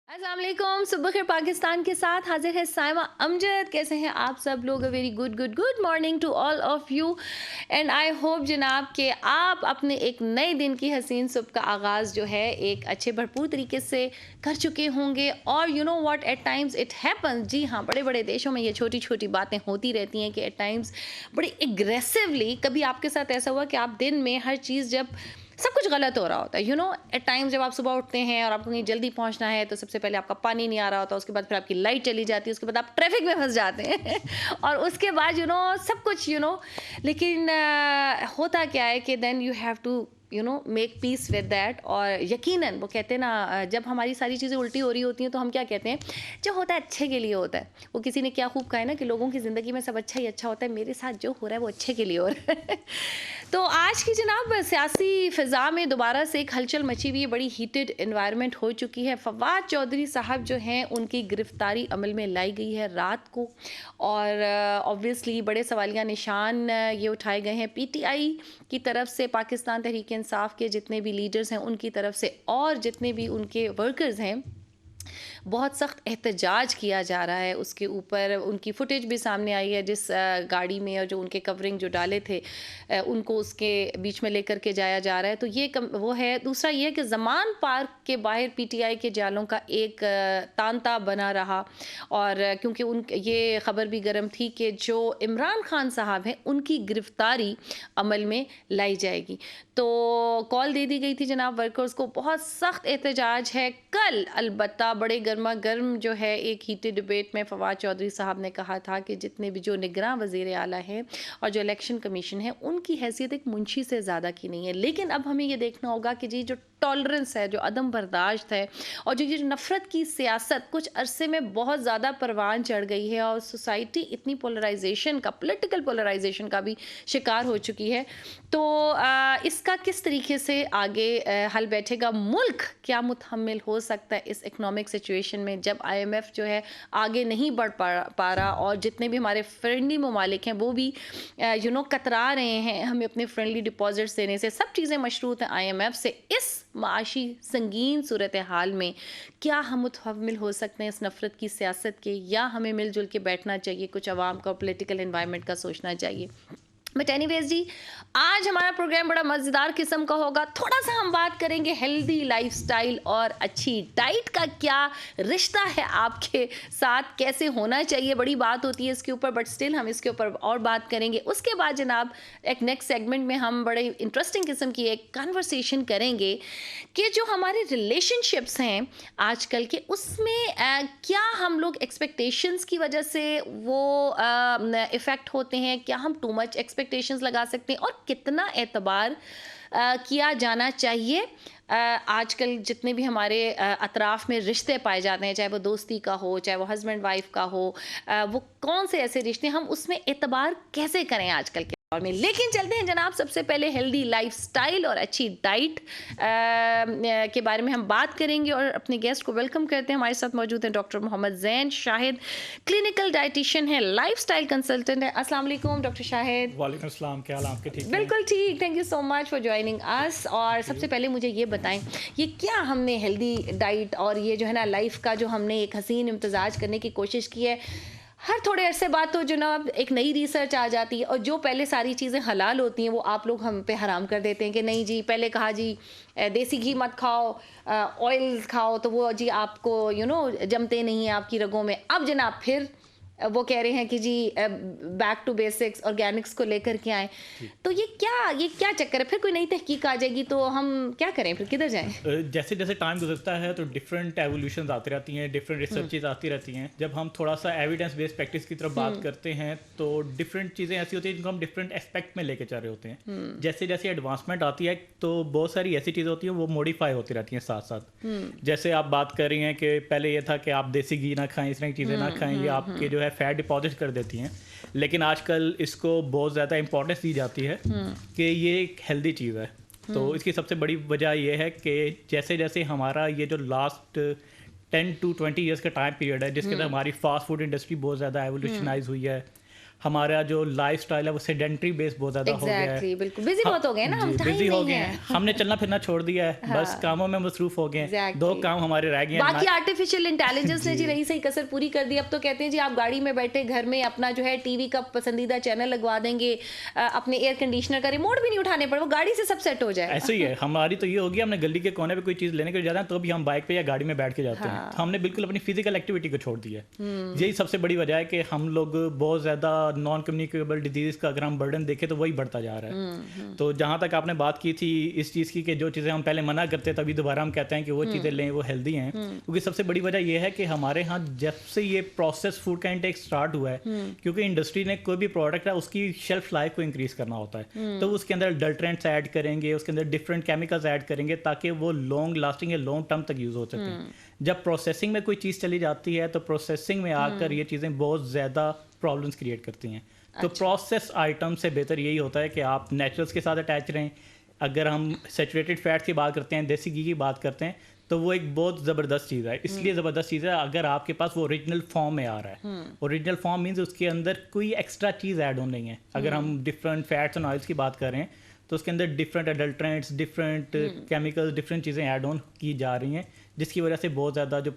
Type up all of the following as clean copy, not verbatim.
अस्सलाम वालेकुम, सुबह खैर पाकिस्तान के साथ हाजिर है साइमा अमजद। कैसे हैं आप सब लोग? A very good good good morning to all of you and I hope जनाब कि आप अपने एक नए दिन की हसीन सुबह का आगाज़ जो है एक अच्छे भरपूर तरीके से कर चुके होंगे। और you know what, at times it happens. जी हाँ, बड़े बड़े देशों में ये छोटी छोटी बातें होती रहती हैं कि एट टाइम्स बड़ी एग्रेसिवली कभी आपके साथ ऐसा हुआ कि आप दिन में हर चीज़ जब सब कुछ गलत हो रहा होता है, यू नो एट टाइम जब आप सुबह उठते हैं और आपको कहीं जल्दी पहुंचना है तो सबसे पहले आपका पानी नहीं आ रहा होता, उसके बाद फिर आपकी लाइट चली जाती है, उसके बाद आप ट्रैफिक में फंस जाते हैं और उसके बाद सब कुछ लेकिन होता क्या है कि then you have to make peace with that. और यकीनन वो कहते हैं ना, जब हमारी सारी चीज़ें उल्टी हो रही होती हैं तो हम क्या कहते हैं, जो होता है अच्छे के लिए होता है। वो किसी ने क्या खूब कहा है ना कि लोगों की ज़िंदगी में सब अच्छा ही अच्छा होता है, मेरे साथ जो हो रहा है वो अच्छे के लिए हो रहा है तो आज की जनाब सियासी फ़िज़ा में दोबारा से एक हलचल मची हुई है, बड़ी हीटेड एनवायरनमेंट हो चुकी है। फवाद चौधरी साहब जो हैं उनकी गिरफ्तारी अमल में लाई गई है रात को, और ऑब्वियसली बड़े सवालिया निशान ये उठाए गए हैं पीटीआई की तरफ से, पाकिस्तान तहरीक इंसाफ के जितने भी लीडर्स हैं उनकी तरफ से, और जितने भी उनके वर्कर्स हैं बहुत सख्त एहतजाज किया जा रहा है उसके ऊपर। उनकी फुटेज भी सामने आई है जिस गाड़ी में, और जो उनके कवरिंग जो डाले थे उनको उसके बीच में लेकर के जाया जा रहा है। तो ये वो है। दूसरा ये है कि ज़मान पार्क के बाहर पीटीआई के जालों का एक तांता बना रहा, और क्योंकि ये ख़बर भी गर्म थी कि जो इमरान खान साहब हैं उनकी गिरफ्तारी अमल में लाई जाएगी। तो कॉल दे दी गई थी जनाब वर्कर्स को, बहुत सख्त एहतजाज है कल। अलबत्ता बड़े गर्मा गर्म जो है एक हीटेड डिबेट में फवाद चौधरी साहब ने कहा था कि जितने भी जो निगरान वज़ीर आला हैं और जो इलेक्शन कमीशन है उनकी हैसियत एक मुंशी से ज़्यादा की नहीं है। लेकिन अब हमें ये देखना होगा कि जी जो टॉलरेंस है, जो अदम बर्दाश्त है, और जो ये नफ़रत की सियासत कुछ अरसे में बहुत ज़्यादा परवान चढ़ गई है, और सोसाइटी इतनी पोलराइजेशन का, पॉलिटिकल पोलराइजेशन का भी शिकार हो चुकी है। तो इसका किस तरीके से आगे हल बैठेगा, मुल्क क्या मुतहम्मिल हो सकता है इस इकोनॉमिक सिचुएशन में जब आईएमएफ जो है आगे नहीं बढ़ पा रहा, और जितने भी हमारे फ्रेंडली ममालिक हैं वो भी कतरा रहे हैं हमें अपने फ्रेंडली डिपॉजिट्स देने से। सब चीज़ें मशरूत हैं आईएमएफ से। इस माशी संगीन सूरत हाल में क्या हम मुतहम्मिल हो सकते हैं इस नफ़रत की सियासत के, या हमें मिलजुल के बैठना चाहिए, कुछ आवाम का पॉलिटिकल एनवायरनमेंट का सोचना चाहिए। बट एनीवेज जी, आज हमारा प्रोग्राम बड़ा मज़ेदार किस्म का होगा। थोड़ा सा हम बात करेंगे हेल्दी लाइफस्टाइल और अच्छी डाइट का क्या रिश्ता है आपके साथ, कैसे होना चाहिए। बड़ी बात होती है इसके ऊपर, बट स्टिल हम इसके ऊपर और बात करेंगे। उसके बाद जनाब एक नेक्स्ट सेगमेंट में हम बड़े इंटरेस्टिंग किस्म की एक कन्वर्सेशन करेंगे कि जो हमारे रिलेशनशिप्स हैं आजकल के, उसमें क्या हम लोग एक्सपेक्टेशंस की वजह से वो इफ़ेक्ट होते हैं, क्या हम टू मच एक्सपेक्टेशंस लगा सकते हैं, और कितना एतबार किया जाना चाहिए। आजकल जितने भी हमारे अतराफ़ में रिश्ते पाए जाते हैं, चाहे वो दोस्ती का हो, चाहे वो हस्बैंड वाइफ का हो, वो कौन से ऐसे रिश्ते हम उसमें एतबार कैसे करें आजकल के दौर में। लेकिन चलते हैं जनाब, सबसे पहले हेल्दी लाइफस्टाइल और अच्छी डाइट के बारे में हम बात करेंगे, और अपने गेस्ट को वेलकम करते हैं। हमारे साथ मौजूद हैं डॉक्टर मोहम्मद ज़ैन शाहिद, क्लिनिकल डाइटिशियन है, लाइफस्टाइल कंसल्टेंट है। अस्सलाम वालेकुम डॉक्टर शाहिद। वालेकुम अस्सलाम, क्या हाल आपके? ठीक बिल्कुल ठीक, thank you so much for joining us. और सबसे पहले मुझे ये बताएं, ये क्या हमने हेल्दी डाइट और ये जो है ना लाइफ का जो हमने एक हसीन इम्तजाज करने की कोशिश की है, हर थोड़े अरसे बाद तो जनाब एक नई रिसर्च आ जाती है, और जो पहले सारी चीज़ें हलाल होती हैं वो आप लोग हम पे हराम कर देते हैं कि नहीं जी, पहले कहा जी देसी घी मत खाओ, ऑयल्स खाओ, तो वो जी आपको जमते नहीं हैं आपकी रगों में। अब जनाब फिर वो कह रहे हैं कि जी बैक टू बेसिक्स, ऑर्गेनिक्स को लेकर के आए। तो ये क्या चक्कर है? फिर कोई नई तहकीक आ जाएगी तो हम क्या करें, फिर किधर जाएं? जैसे जैसे टाइम गुजरता है तो डिफरेंट एवोल्यूशंस आती रहती हैं, डिफरेंट रिसर्चेज आती रहती हैं। जब हम थोड़ा सा एविडेंस बेस्ड प्रैक्टिस की तरफ बात करते हैं तो डिफरेंट चीज़ें ऐसी होती हैं जिनको हम डिफरेंट एस्पेक्ट में लेके चल रहे होते हैं। जैसे जैसे एडवांसमेंट आती है तो बहुत सारी ऐसी चीज़ें होती हैं वो मॉडिफाई होती रहती हैं साथ साथ। जैसे आप बात कर रही हैं कि पहले ये था कि आप देसी घी ना खाएं, इस तरह की चीज़ें ना खाएं, ये आपके जो है फैट डिपॉजिट कर देती हैं। लेकिन आजकल इसको बहुत ज़्यादा इंपॉर्टेंस दी जाती है कि ये एक हेल्दी चीज़ है। तो इसकी सबसे बड़ी वजह ये है कि जैसे जैसे हमारा ये जो लास्ट 10 to 20 ईयर्स का टाइम पीरियड है जिसके अंदर हमारी फास्ट फूड इंडस्ट्री बहुत ज़्यादा एवोल्यूशनाइज हुई है, हमारा जो लाइफ स्टाइल है वो सेडेंट्री बेस बहुत ज़्यादा हो गया है। एग्जैक्टली, बिल्कुल बिजी बहुत हो गए ना, हम बिजी टाइम हो नहीं गए है। हैं, हमने चलना फिरना छोड़ दिया है, बस कामों में मसरूफ हो गए हैं। Exactly. 2 काम हमारे रह गए हैं। बाकी आर्टिफिशियल इंटेलिजेंस ने जी रही सही कसर पूरी कर दी। अब तो कहते हैं जी आप गाड़ी में बैठे घर में अपना जो है टीवी का पसंदीदा चैनल लगवा देंगे, अपने एयर कंडीशनर का रिमोट भी नहीं उठाने पड़े, वो गाड़ी से सब सेट हो जाए। ऐसे ही है हमारी तो ये होगी, हमने गली के कोने पे कोई चीज़ लेने के लिए जाना है तो भी हम बाइक पे या गाड़ी में बैठ के जाते हैं, तो हमने बिल्कुल अपनी फिजिकल एक्टिविटी को छोड़ दिया है। यही सबसे बड़ी वजह है कि हम लोग बहुत ज़्यादा नॉन कम्युनिकेबल डिजीज़ का अगर हम बर्डन देखें तो वही बढ़ता जा रहा है। तो जहाँ तक आपने बात की थी इस चीज़ की कि जो चीज़ें हम पहले मना करते तभी दोबारा हम कहते हैं कि वो चीज़ें लें, वो हेल्दी हैं, क्योंकि सबसे बड़ी वजह ये है कि हमारे यहाँ जब से ये प्रोसेस फूड का इंटेक स्टार्ट हुआ है, क्योंकि इंडस्ट्री ने कोई भी प्रोडक्ट है उसकी शेल्फ लाइफ को इंक्रीज करना होता है, तो उसके अंदर अडल्ट्रेंट्स ऐड करेंगे, उसके अंदर डिफरेंट केमिकल्स ऐड करेंगे ताकि वो लॉन्ग लास्टिंग या लॉन्ग टर्म तक यूज़ हो सके। जब प्रोसेसिंग में कोई चीज़ चली जाती है तो प्रोसेसिंग में आकर ये चीज़ें बहुत ज़्यादा प्रॉब्लम्स क्रिएट करती हैं। तो प्रोसेस आइटम से बेहतर यही होता है कि आप नेचुरल्स के साथ अटैच रहें। अगर हम सैचुरेटेड फैट्स की बात करते हैं, देसी घी की बात करते हैं, तो वो एक बहुत ज़बरदस्त चीज़ है। इसलिए ज़बरदस्त चीज़ है अगर आपके पास वो ओरिजिनल फॉर्म में आ रहा है। ओरिजिनल फॉर्म मीन्स उसके अंदर कोई एक्स्ट्रा चीज़ ऐड ऑन नहीं है। अगर हम डिफरेंट फैट्स एंड ऑयल्स की बात कर रहे हैं तो उसके अंदर different adulterants, different chemicals, different चीज़ें ऐड ऑन की जा रही हैं, जिसकी वजह से बहुत ज़्यादा जो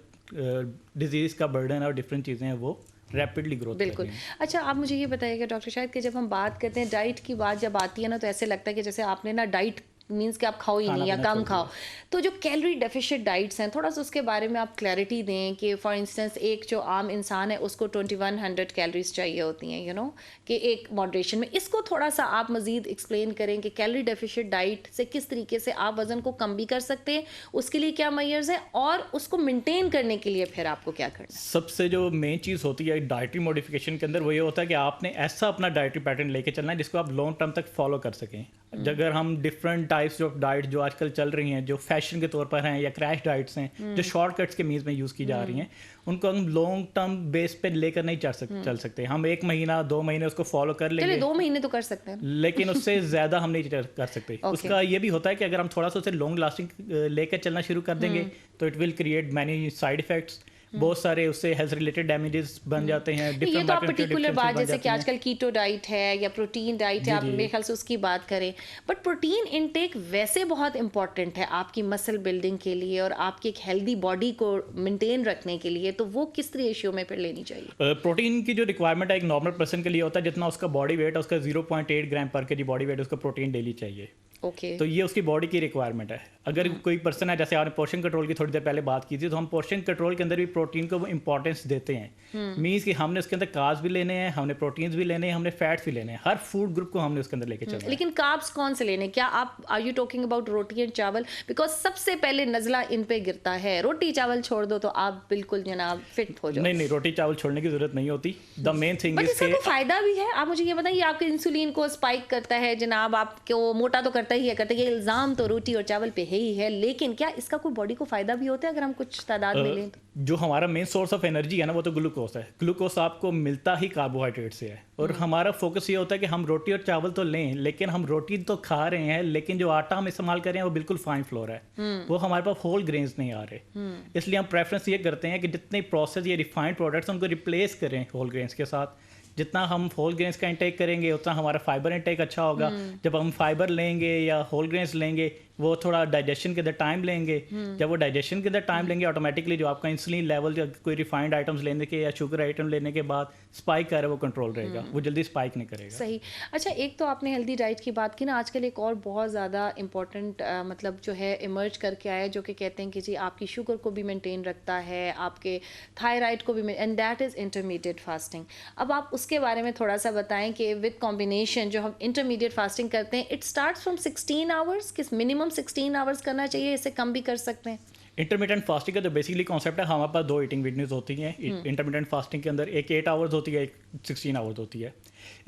डिजीज़ का बर्डन है और डिफरेंट चीज़ें हैं वो रैपिडली ग्रोथ बिल्कुल। अच्छा आप मुझे ये बताइएगा डॉक्टर शाहिद कि जब हम बात करते हैं डाइट की बात जब आती है ना, तो ऐसे लगता है कि जैसे आपने ना डाइट मीन्स कि आप खाओ ही नहीं या कम खाओ। तो जो कैलोरी डेफिशिएंट डाइट्स हैं थोड़ा सा उसके बारे में आप क्लैरिटी दें कि फॉर इंस्टेंस एक जो आम इंसान है उसको 2100 कैलोरीज चाहिए होती हैं, कि एक मॉडरेशन में। इसको थोड़ा सा आप मज़ीद एक्सप्लेन करें कि कैलोरी डेफिशिएंट डाइट से किस तरीके से आप वज़न को कम भी कर सकते हैं, उसके लिए क्या मेजर्स हैं और उसको मेनटेन करने के लिए फिर आपको क्या करना है। सबसे जो मेन चीज़ होती है डाइटरी मॉडिफिकेशन के अंदर वो ये होता है कि आपने ऐसा अपना डाइटरी पैटर्न लेके चलना है जिसको आप लॉन्ग टर्म तक फॉलो कर सकें। अगर हम डिफरेंट टाइप्स ऑफ डाइट जो आजकल चल रही हैं, जो फैशन के तौर पर हैं या क्रैश डाइट्स हैं, जो शॉर्टकट्स के मीन्स में यूज़ की जा रही हैं, उनको हम लॉन्ग टर्म बेस पे लेकर नहीं चल सकते। हम 1 महीना 2 महीने उसको फॉलो कर लेंगे, 2 महीने तो कर सकते हैं, लेकिन उससे ज़्यादा हम नहीं कर सकते। उसका ये भी होता है कि अगर हम थोड़ा सा उसे लॉन्ग लास्टिंग लेकर चलना शुरू कर देंगे तो it will create many side effects, बहुत सारे उससे हेल्थ रिलेटेड डैमेजेस बन जाते हैं। ये तो आप पर्टिकुलर बात जैसे कि आजकल कीटो डाइट है या प्रोटीन डाइट है, आप मेरे ख्याल से उसकी बात करें, बट प्रोटीन इनटेक वैसे बहुत इंपॉर्टेंट है आपकी मसल बिल्डिंग के लिए और आपकी एक हेल्दी बॉडी को मेंटेन रखने के लिए, तो वो किस रेशियो में फिर लेनी चाहिए? प्रोटीन की जो रिक्वायरमेंट है एक नॉर्मल पर्सन के लिए होता है जितना उसका बॉडी वेट है, उसका 0.8 ग्राम पर केजी बॉडी वेट उसका प्रोटीन डेली चाहिए। तो ये उसकी बॉडी की रिक्वायरमेंट है। अगर कोई पर्सन है, जैसे आपने पोर्शन कंट्रोल की थोड़ी देर पहले बात की थी, तो हम पोर्शन कंट्रोल के अंदर भी प्रोटीन को इंपॉर्टेंस देते हैं। मीन्स कि हमने उसके अंदर कार्ब्स भी लेने हैं, हमने प्रोटीन्स भी लेने हैं, हमने फैट्स भी लेने हैं, हर फूड ग्रुप को हमने उसके अंदर लेके चलना है। लेकिन कार्ब्स कौन से लेने? क्या आप are you talking about roti and chawal? Because सबसे पहले नजला इन पे गिरता है, रोटी चावल छोड़ दो तो आप बिल्कुल जनाब फिट हो जाओ। नहीं, रोटी चावल छोड़ने की जरूरत नहीं होती। द मेन थिंग इसका कोई फायदा भी है? आप मुझे ये बताइए, आपके इंसुलिन को स्पाइक करता है जनाब, आपको मोटा तो करता ही है, करता है, ये इल्जाम तो रोटी और चावल पे ही है, लेकिन क्या इसका कोई बॉडी को फायदा भी होता है अगर हम कुछ तादाद में लें? जो हमारा मेन सोर्स ऑफ एनर्जी है ना वो तो ग्लूकोज है। ग्लूकोज आपको मिलता ही कार्बोहाइड्रेट से है, और हमारा फोकस ये होता है कि हम रोटी और चावल तो लें, लेकिन हम रोटी तो खा रहे हैं, लेकिन जो आटा हम इस्तेमाल कर रहे हैं वो बिल्कुल फाइन फ्लोर है, वो हमारे पास होल ग्रेन्स नहीं आ रहे। इसलिए हम प्रेफरेंस ये करते हैं कि जितने प्रोसेस या रिफाइंड प्रोडक्ट्स उनको रिप्लेस करें होल ग्रेन्स के साथ। जितना हम होल ग्रेन्स का इंटेक करेंगे उतना हमारा फाइबर इंटेक अच्छा होगा। जब हम फाइबर लेंगे या होल ग्रेन्स लेंगे वो थोड़ा डाइजेशन के अंदर टाइम लेंगे। जब वो डाइजेशन के अंदर टाइम लेंगे, ऑटोमेटिकली जो आपका इंसुलिन लेवल कोई रिफाइंड आइटम्स लेने के या शुगर आइटम लेने के बाद स्पाइक कर रहा है वो कंट्रोल रहेगा, वो जल्दी स्पाइक नहीं करेगा। सही। अच्छा, एक तो आपने हेल्दी डाइट की बात की ना, आजकल एक और बहुत ज़्यादा इंपॉर्टेंट मतलब जो है इमर्ज करके आया, जो कि कहते हैं कि जी आपकी शुगर को भी मेंटेन रखता है, आपके थायराइड को भी, and that is intermediate fasting. अब आप उसके बारे में थोड़ा सा बताएं कि विद कॉम्बिनेशन जो हम इंटरमीडिएट फास्टिंग करते हैं, इट स्टार्ट्स फ्रॉम 16 आवर्स, किस मिनिमम 16 आवर्स करना चाहिए, इससे कम भी कर सकते हैं? इंटरमीडिएंट फास्टिंग का जो बेसिकली कॉन्सेप्ट है, हमारे पास 2 ईटिंग विंडोज होती हैं इंटरमीडिएंट फास्टिंग के अंदर। एक 8 आवर्स होती है, एक 16 आवर्स होती है।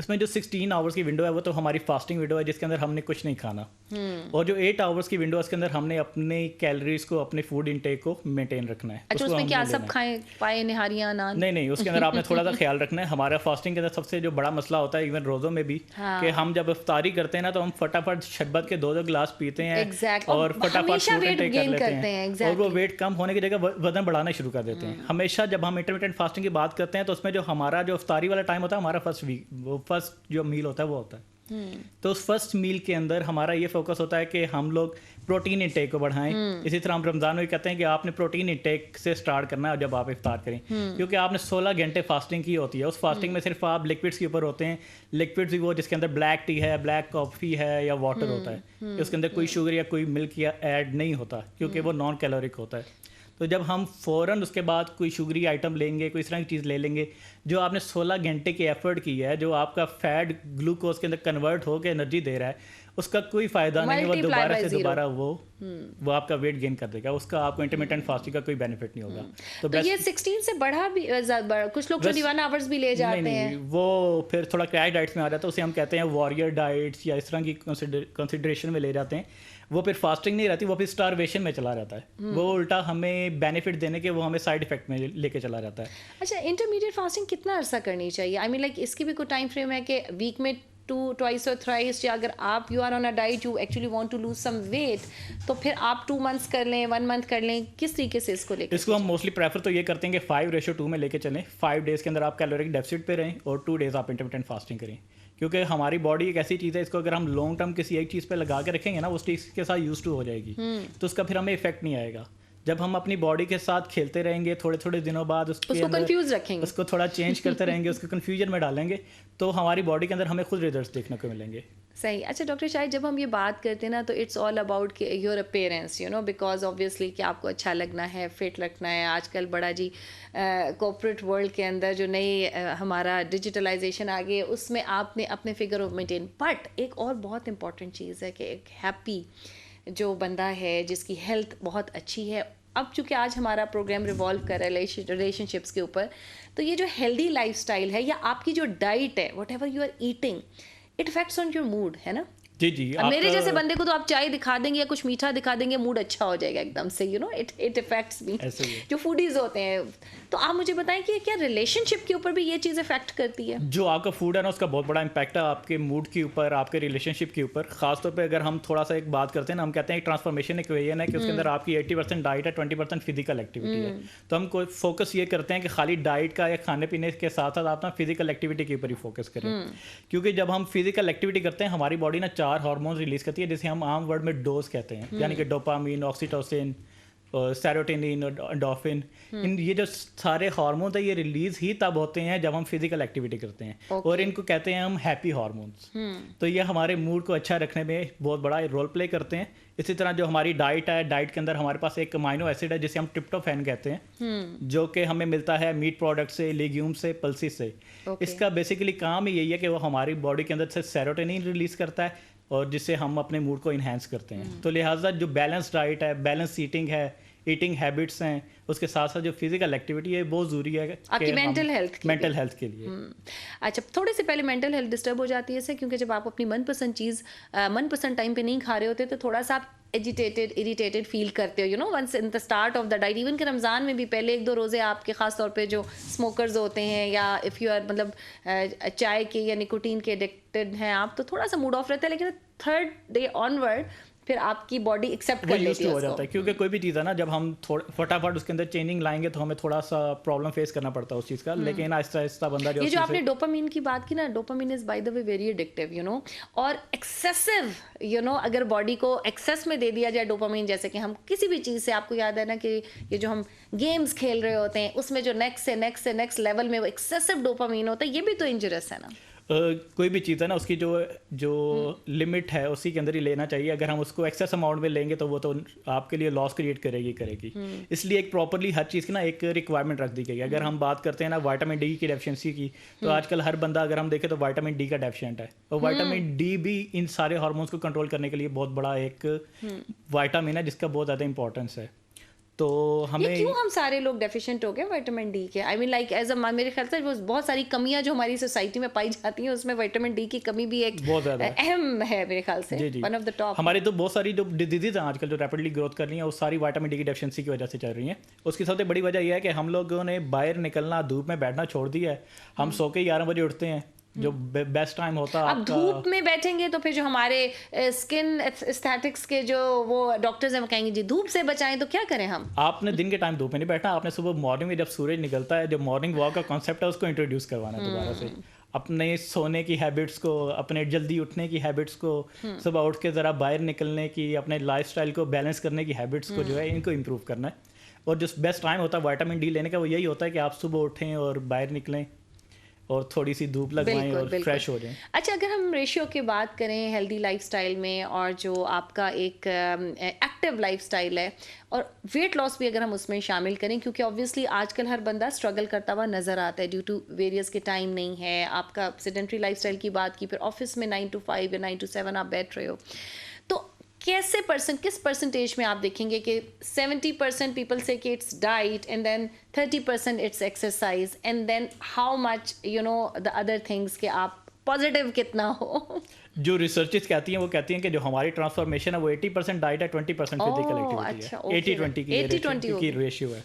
इसमें जो 16 आवर्स की विंडो है वो तो हमारी फास्टिंग विंडो है जिसके अंदर हमने कुछ नहीं खाना, और जो 8 आवर्स की विंडो है उसके अंदर हमने अपने कैलोरीज को, अपने फूड इंटेक को मेंटेन रखना है। अच्छा, उसमें क्या सब खाएं, पाए निहारियां, नान? नहीं, उसके अंदर आपने थोड़ा सा ख्याल रखना है। हमारा फास्टिंग के अंदर सबसे जो बड़ा मसला होता है इवन रोज़ों में भी, कि हम जब इफ्तारी करते हैं ना तो हम फटाफट शरबत के 2 गिलास पीते हैं और फटाफट फूड इंटेक कर लेते हैं, और वो वेट कम होने की जगह वजन बढ़ाना शुरू कर देते हैं। हमेशा जब हम इंटरमिटेंट फास्टिंग की बात करते हैं तो उसमें जो हमारा जो इफ्तारी والا ٹائم ہوتا ہے ہمارا فرسٹ جو میل ہوتا ہے وہ ہوتا ہے. تو اس فرسٹ میل کے اندر ہمارا یہ فوکس ہوتا ہے کہ ہم لوگ پروٹین انٹیک کو بڑھائیں. اسی طرح ہم رمضان میں بھی کہتے ہیں کہ آپ نے پروٹین انٹیک سے اسٹارٹ کرنا ہے جب آپ افطار کریں, کیونکہ آپ نے 16 گھنٹے فاسٹنگ کی ہوتی ہے. اس فاسٹنگ میں صرف آپ لکوڈس کے اوپر ہوتے ہیں. لکوڈس بھی وہ جس کے اندر بلیک ٹی ہے, بلیک کافی ہے یا واٹر ہوتا ہے, اس کے اندر کوئی شوگر یا کوئی ملک یا ایڈ نہیں ہوتا کیونکہ وہ نان کیلورک ہوتا ہے. تو جب ہم فوراً اس کے بعد کوئی شوگری آئٹم لیں گے, کوئی اس طرح کی چیز لے لیں گے جو آپ نے 16 گھنٹے کی ایفرٹ کی ہے, جو آپ کا فیٹ گلوکوز کے اندر کنورٹ ہو کے انرجی دے رہا ہے, اس کا کوئی فائدہ نہیں ہے. وہ دوبارہ سے دوبارہ وہ آپ کا ویٹ گین کر دے گا, اس کا آپ کو انٹرمیٹنٹ فاسٹنگ کا کوئی بینیفٹ نہیں ہوگا. تو یہ 16 سے بڑھا بھی کچھ لوگ 21 آورز بھی لے جاتے ہیں, وہ پھر تھوڑا کریش ڈائٹس میں آ جاتا ہے, اسے ہم کہتے ہیں واریر ڈائٹس یا اس طرح کی کنسیڈریشن میں لے جاتے ہیں. وہ پھر فاسٹنگ نہیں رہتی, وہ پھر اسٹارویشن میں چلا جاتا ہے. وہ الٹا ہمیں بینیفٹ دینے کے وہ ہمیں سائڈ افیکٹ میں لے کے چلا جاتا ہے. اچھا, انٹرمیڈیٹ فاسٹنگ کتنا عرصہ کرنی چاہیے؟ آئی مین لائک اس کی بھی کوئی ٹائم فریم ہے کہ ویک میں 2 or thrice, یا اگر آپ you are on a diet you actually want to lose some weight تو پھر آپ 2 months کر لیں, 1 month کر لیں, کس طریقے سے اس کو لے کے؟ اس کو ہم موسٹلی پریفر تو یہ کرتے ہیں کہ 5:2 میں لے کے چلیں. 5 days کے اندر آپ کیلورک ڈیفیسٹ پہ رہیں اور 2 days آپ انٹرمیٹنٹ فاسٹنگ کریں, کیونکہ ہماری باڈی ایک ایسی چیز ہے, اس کو اگر ہم لانگ ٹرم کسی ایک چیز پہ لگا کے رکھیں گے نا, اس چیز کے ساتھ یوز ٹو ہو جائے گی, تو اس کا پھر ہمیں افیکٹ نہیں آئے گا. جب ہم اپنی باڈی کے ساتھ کھیلتے رہیں گے, تھوڑے تھوڑے دنوں بعد اس کو کنفیوز رکھیں گے, اس کو تھوڑا چینج کرتے رہیں گے, اس کو کنفیوژن میں ڈالیں گے, تو ہماری باڈی کے اندر ہمیں خود ریزلٹس دیکھنے کو ملیں گے. صحیح. اچھا ڈاکٹر شاہد, جب ہم یہ بات کرتے ہیں نا تو it's all about your appearance, you know, because obviously کہ آپ کو اچھا لگنا ہے, فٹ رکھنا ہے. آج کل بڑا جی کارپوریٹ ورلڈ کے اندر جو نئی ہمارا ڈیجیٹلائزیشن آ گئی ہے, اس میں آپ نے اپنے فگر کو مینٹین. بٹ ایک اور بہت امپورٹنٹ چیز ہے کہ ایک ہیپی جو بندہ ہے جس کی ہیلتھ بہت اچھی ہے. اب چونکہ آج ہمارا پروگرام ریوالو کر رہا ہے ریلیشن شپس کے اوپر, تو یہ جو ہیلدی لائف اسٹائل ہے یا آپ کی جو ڈائٹ ہے, whatever you are eating, it affects on your mood, ہے نا. جی میرے جیسے بندے کو تو آپ چائے دکھا دیں گے یا کچھ میٹھا دکھا دیں گے, موڈ اچھا ہو جائے گا ایک دم سے, یو نو, اٹ افیکٹس می. جو فوڈیز ہوتے ہیں, تو آپ مجھے بتائیں کہ کیا ریلیشن شپ کے اوپر بھی یہ چیز افیکٹ کرتی ہے؟ جو آپ کا فوڈ ہے نا, اس کا بہت بڑا امپیکٹ ہے آپ کے موڈ کے اوپر, آپ کے ریلیشن شپ کے اوپر. خاص طور پہ اگر ہم تھوڑا سا ایک بات کرتے ہیں نا, ہم کہتے ہیں ایک ٹرانسفارمیشن ایکویشن ہے کہ اس کے اندر آپ کی 80% ڈائٹ ہے, 20% فزیکل ایکٹیویٹی ہے. تو ہم کو فوکس یہ کرتے ہیں کہ خالی ڈائٹ کا یا کھانے پینے کے ساتھ ساتھ آپ نا فزیکل ایکٹیویٹی کے اوپر ہی فوکس کریں, کیونکہ جب ہم فزیکل ایکٹیویٹی کرتے ہیں ہماری باڈی نا 4 ہارمونز ریلیز کرتی ہے, جسے ہم عام ورڈ میں ڈوز کہتے ہیں, یعنی کہ ڈوپامین, آکسیٹوسن, سیروٹونین اور انڈورفن. یہ جو سارے ہارمونز ہیں یہ ریلیز ہی تب ہوتے ہیں جب ہم فزیکل ایکٹیویٹی کرتے ہیں, اور ان کو کہتے ہیں ہم ہیپی ہارمونز. تو یہ ہمارے موڈ کو اچھا رکھنے میں بہت بڑا رول پلے کرتے ہیں. اسی طرح جو ہماری ڈائٹ ہے, ڈائٹ کے اندر ہمارے پاس ایک امائنو ایسڈ ہے جسے ہم ٹرپٹوفین کہتے ہیں, جو کہ ہمیں ملتا ہے میٹ پروڈکٹ سے, لیگیوم سے, پلسز سے. اس کا بیسیکلی کام یہی ہے کہ وہ ہماری باڈی کے اندر سے سیروٹونین ریلیز کرتا ہے, اور جس سے ہم اپنے موڈ کو انہینس کرتے ہیں. تو لہٰذا جو بیلنس ڈائٹ ہے, بیلنس ایٹنگ ہے, ایٹنگ ہیبٹس ہیں, اس کے ساتھ ساتھ جو فزیکل ایکٹیویٹی ہے بہت ضروری ہے آپ کی مینٹل ہیلتھ کے لیے. اچھا, تھوڑے سے پہلے مینٹل ہیلتھ ڈسٹرب ہو جاتی ہے اس سے, کیونکہ جب آپ اپنی من پسند چیز من پسند ٹائم پہ نہیں کھا رہے ہوتے تو تھوڑا سا آپ ایجیٹیٹڈ اریٹیٹڈ فیل کرتے ہو, you know, once in the start of the diet. Even کہ رمضان میں بھی پہلے 1-2 روزے آپ کے, خاص طور پہ جو اسموکرز ہوتے ہیں یا اف یو آر مطلب چائے کے یا نکوٹین کے ایڈکٹڈ ہیں آپ, تو تھوڑا سا موڈ آف رہتا ہے. لیکن 3rd day onward پھر آپ کی باڈی ایکسیپٹ کر لیتی ہے, ہو جاتا ہے. کیونکہ کوئی بھی چیز ہے نا, جب ہم فٹافٹ اس کے اندر چینجنگ لائیں گے تو ہمیں تھوڑا سا پرابلم فیس کرنا پڑتا ہے اس چیز کا. لیکن آہستہ آہستہ بندہ یہ جو آپ نے ڈوپامین کی بات کی نا, dopamine is by the way very addictive, you know, اور ایکسیسو, یو نو, اگر باڈی کو ایکسیس میں دے دیا جائے ڈوپامین, جیسے کہ ہم کسی بھی چیز سے, آپ کو یاد ہے نا کہ یہ جو ہم گیمز کھیل رہے ہوتے ہیں اس میں جو نیکسٹ لیول میں وہ ایکسیسو ڈوپامین ہوتا ہے, یہ بھی تو انجریس ہے نا. کوئی بھی چیز ہے نا, اس کی جو لمٹ ہے اسی کے اندر ہی لینا چاہیے. اگر ہم اس کو ایکسیس اماؤنٹ میں لیں گے تو وہ تو آپ کے لیے لاس کریٹ کرے گی. اس لیے ایک پراپرلی ہر چیز کی نا ایک ریکوائرمنٹ رکھ دی گئی ہے. اگر ہم بات کرتے ہیں نا وائٹامن ڈی کی ڈیفیشنسی کی, تو آج کل ہر بندہ اگر ہم دیکھیں تو وائٹامن ڈی کا ڈیفیشینٹ ہے, اور وائٹامن ڈی بھی ان سارے ہارمونس کو کنٹرول کرنے کے لیے بہت بڑا ایک وائٹامن ہے جس کا بہت زیادہ امپورٹنس ہے. تو ہمیں کیوں ہم سارے لوگ ڈیفیشینٹ ہو گئے وائٹامن ڈی کے؟ آئی مین لائک ایز اے, میرے خیال سے بہت ساری کمیاں جو ہماری سوسائٹی میں پائی جاتی ہیں, اس میں وائٹامن ڈی کی کمی بھی ایک بہت زیادہ اہم ہے میرے خیال سے, ون آف دا ٹاپ. ہماری تو بہت ساری جو ڈیزیز ہیں آج کل جو ریپڈلی گروتھ کر رہی ہیں, وہ ساری وائٹامن ڈی کی ڈیفیشنسی کی وجہ سے چل رہی ہیں. اس کی سب سے بڑی وجہ یہ ہے کہ ہم لوگوں نے باہر نکلنا, دھوپ میں بیٹھنا چھوڑ دیا ہے. ہم سو کے 11 بجے اٹھتے ہیں, जो बेस्ट टाइम होता है अब आपका। धूप में बैठेंगे तो फिर जो हमारे स्किन एस्थेटिक्स के जो वो डॉक्टर्स हैं वो कहेंगे जी धूप से बचाएं, तो क्या करें हम? आपने दिन के टाइम धूप में नहीं बैठना, आपने सुबह मॉर्निंग में जब सूरज निकलता है, जो मॉर्निंग वॉक का कॉन्सेप्ट है उसको इंट्रोड्यूस करवाना है दोबारा से। अपने सोने की हैबिट्स को, अपने जल्दी उठने की हैबिट्स को, सुबह उठ के ज़रा बाहर निकलने की, अपने लाइफस्टाइल को बैलेंस करने की हैबिट्स को जो है इनको इम्प्रूव करना है। और जो बेस्ट टाइम होता है विटामिन डी लेने का वो यही होता है कि आप सुबह उठें और बाहर निकलें और थोड़ी सी धूप लगवाएं और फ्रेश हो जाएं। अच्छा, अगर हम रेशियो की बात करें हेल्दी लाइफस्टाइल में और जो आपका एक एक्टिव लाइफस्टाइल है और वेट लॉस भी अगर हम उसमें शामिल करें, क्योंकि ऑब्वियसली आजकल हर बंदा स्ट्रगल करता हुआ नज़र आता है ड्यू टू वेरियस के टाइम नहीं है, आपका सेडेंटरी लाइफस्टाइल की बात की, फिर ऑफिस में 9 to 5 या 9 to 7 आप बैठ रहे हो, तो किस परसेंटेज में आप देखेंगे कि 70% पीपल से कि it's diet and then 30% it's exercise and then how much the other things कि आप पॉजिटिव कितना हो? जो रिसर्चेस कहती हैं वो कहती हैं कि जो हमारी ट्रांसफॉर्मेशन है वो 80% डाइट है, 20% फिजिकल एक्टिविटी अच्छा, है। 80-20 की रेशियो है।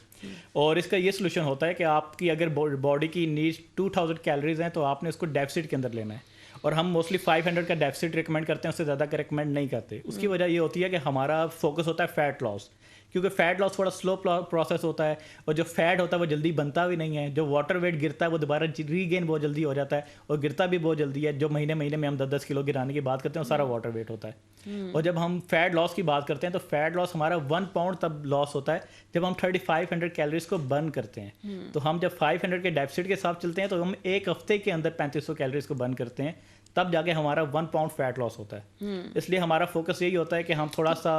और इसका ये सोल्यूशन होता है कि आपकी अगर बॉडी की नीड्स 2000 कैलोरीज हैं तो आपने उसको डेफिसिट के अंदर लेना है। और हम मोस्टली 500 का डेफिसिट रिकमेंड करते हैं, उससे ज़्यादा का रिकमेंड नहीं करते। उसकी वजह ये होती है कि हमारा फोकस होता है फैट लॉस, क्योंकि फैट लॉस थोड़ा स्लो प्रोसेस होता है और जो फैट होता है वो जल्दी बनता भी नहीं है। जो वाटर वेट गिरता है वो दोबारा रीगेन बहुत जल्दी हो जाता है और गिरता भी बहुत जल्दी है। जो महीने में हम 10-10 किलो गिराने की बात करते हैं वो सारा वाटर वेट होता है। और जब हम फैट लॉस की बात करते हैं तो फैट लॉस हमारा 1 पाउंड तब लॉस होता है जब हम 3500 कैलोरीज को बर्न करते हैं। तो हम जब 500 के डेफिसिट के साथ चलते हैं तो हम एक हफ्ते के अंदर 3500 कैलोरीज को बर्न करते हैं, तब जाके हमारा 1 पाउंड फैट लॉस होता है। इसलिए हमारा फोकस यही होता है कि हम थोड़ा सा